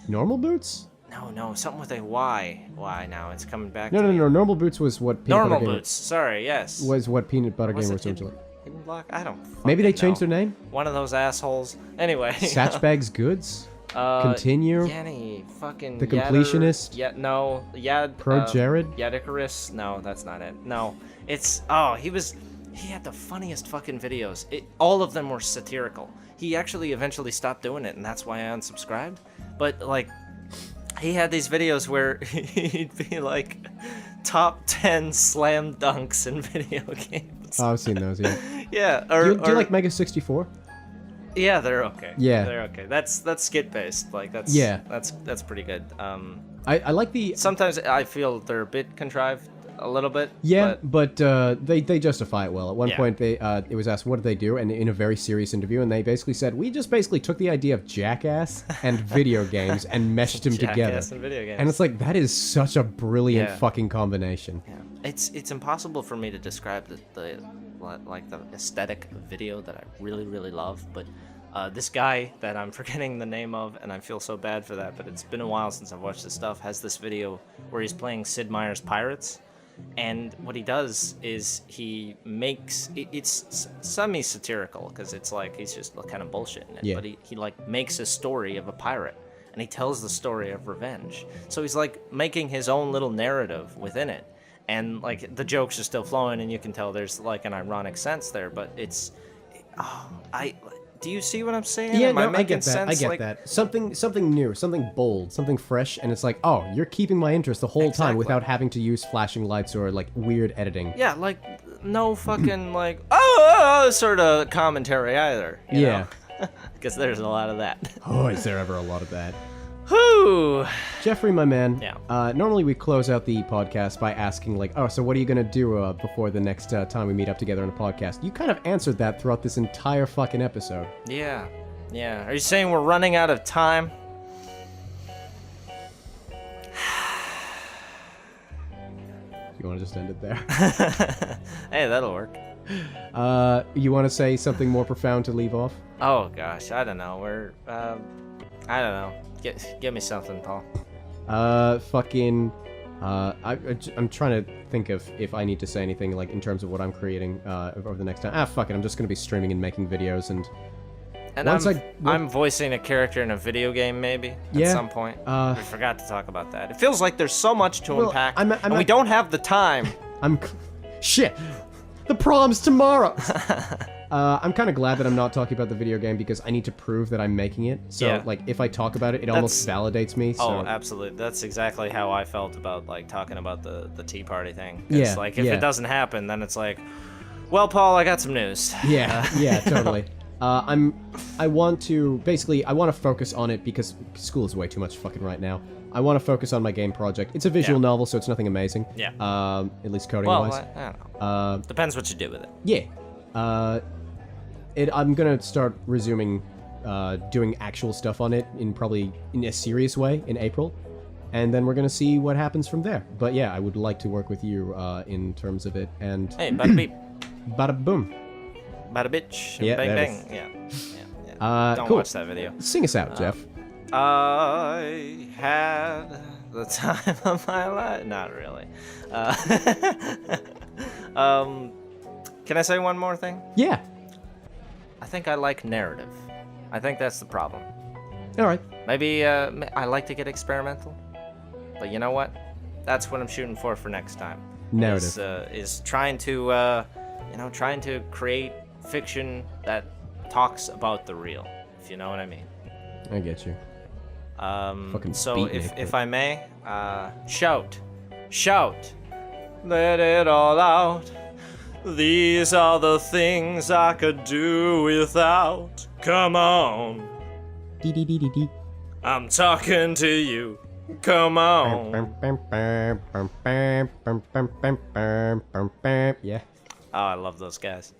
Normal Boots? no, something with a Y. Why now? It's coming back. No. to me. Normal Boots was what Peanut Normal Butter Gamer Boots. Sorry, yes. was what Peanut Butter Was Gamer it was originally. Hidden Block? I don't. Maybe they fucking changed know. their name. One of those assholes. Anyway. Satchbags Goods. Continue. Yanny, fucking. The Completionist? Yeah, no, Yad. Pro Jared. Yad Icarus? No, that's not it. No, it's he had the funniest fucking videos. All of them were satirical. He actually eventually stopped doing it, and that's why I unsubscribed. But like, he had these videos where he'd be like, top 10 slam dunks in video games. Oh, I've seen those. Yeah. Yeah. Do you like Mega 64? Yeah, they're okay. Yeah. They're okay. That's skit based. Like that's that's pretty good. I like the. Sometimes I feel they're a bit contrived, a little bit. Yeah, but they justify it well. At one Yeah. point, it was asked, what did they do? And in a very serious interview, and they basically said, we just basically took the idea of Jackass and video games and meshed them together. Jackass and video games. And it's like, that is such a brilliant Yeah. fucking combination. Yeah. It's impossible for me to describe the aesthetic of video that I really, really love, but this guy that I'm forgetting the name of, and I feel so bad for that, but it's been a while since I've watched this stuff, has this video where he's playing Sid Meier's Pirates, and what he does is he makes it's semi-satirical, because it's like he's just kind of bullshitting it, Yeah. but he like makes a story of a pirate, and he tells the story of revenge, so he's like making his own little narrative within it. And like the jokes are still flowing, and you can tell there's like an ironic sense there, but it's, do you see what I'm saying? Yeah, Am I no, I making get that. sense? I get Like, that. Something new, something bold, something fresh, and it's like, oh, you're keeping my interest the whole time Exactly. without having to use flashing lights or like weird editing. Yeah, like no fucking like sort of commentary either. Yeah. Because there's a lot of that. Oh, is there ever a lot of that? Whew. Jeffrey, my man. Yeah. Normally we close out the podcast by asking, like, oh, so what are you going to do before the next time we meet up together on a podcast? You kind of answered that throughout this entire fucking episode. Yeah. Yeah. Are you saying we're running out of time? you want to just end it there? Hey, that'll work. You want to say something more profound to leave off? Oh gosh, I don't know. I don't know. Give me something, Paul. I'm trying to think of if I need to say anything, like, in terms of what I'm creating, over the next time. Fuck it, I'm just gonna be streaming and making videos, and once I'm voicing a character in a video game, maybe, Yeah, at some point. We forgot to talk about that. It feels like there's so much to unpack, I'm and we don't have the time. Shit! The prom's tomorrow! I'm kind of glad that I'm not talking about the video game because I need to prove that I'm making it. So, Yeah. like, if I talk about it, it almost validates me. So. Oh, absolutely. That's exactly how I felt about, like, talking about the Tea Party thing. 'Cause, Yeah, like, if yeah. it doesn't happen, then it's like, well, Paul, I got some news. Yeah, yeah, totally. I want to focus on it because school is way too much fucking right now. I want to focus on my game project. It's a visual novel, so it's nothing amazing. Yeah. At least coding Well, wise. I don't know. Depends what you do with it. Yeah. I'm gonna start resuming doing actual stuff on it in a serious way in April, and then we're gonna see what happens from there. But yeah, I would like to work with you in terms of it. And Hey, bada beep, bada boom. bada bitch, Yeah, bang that bang. Yeah. Don't Cool. watch that video. Sing us out, Jeff. I had the time of my life. Not really. Can I say one more thing? Yeah. I think I like narrative. I think that's the problem. All right. Maybe I like to get experimental, but you know what? That's what I'm shooting for next time. Narrative. Is trying to trying to create fiction that talks about the real, if you know what I mean. I get you. Fucking So beat me, if but- I may, shout, let it all out. These are the things I could do without. Come on, Dee dee dee dee dee. I'm talking to you. Come on. Yeah. Oh, I love those guys.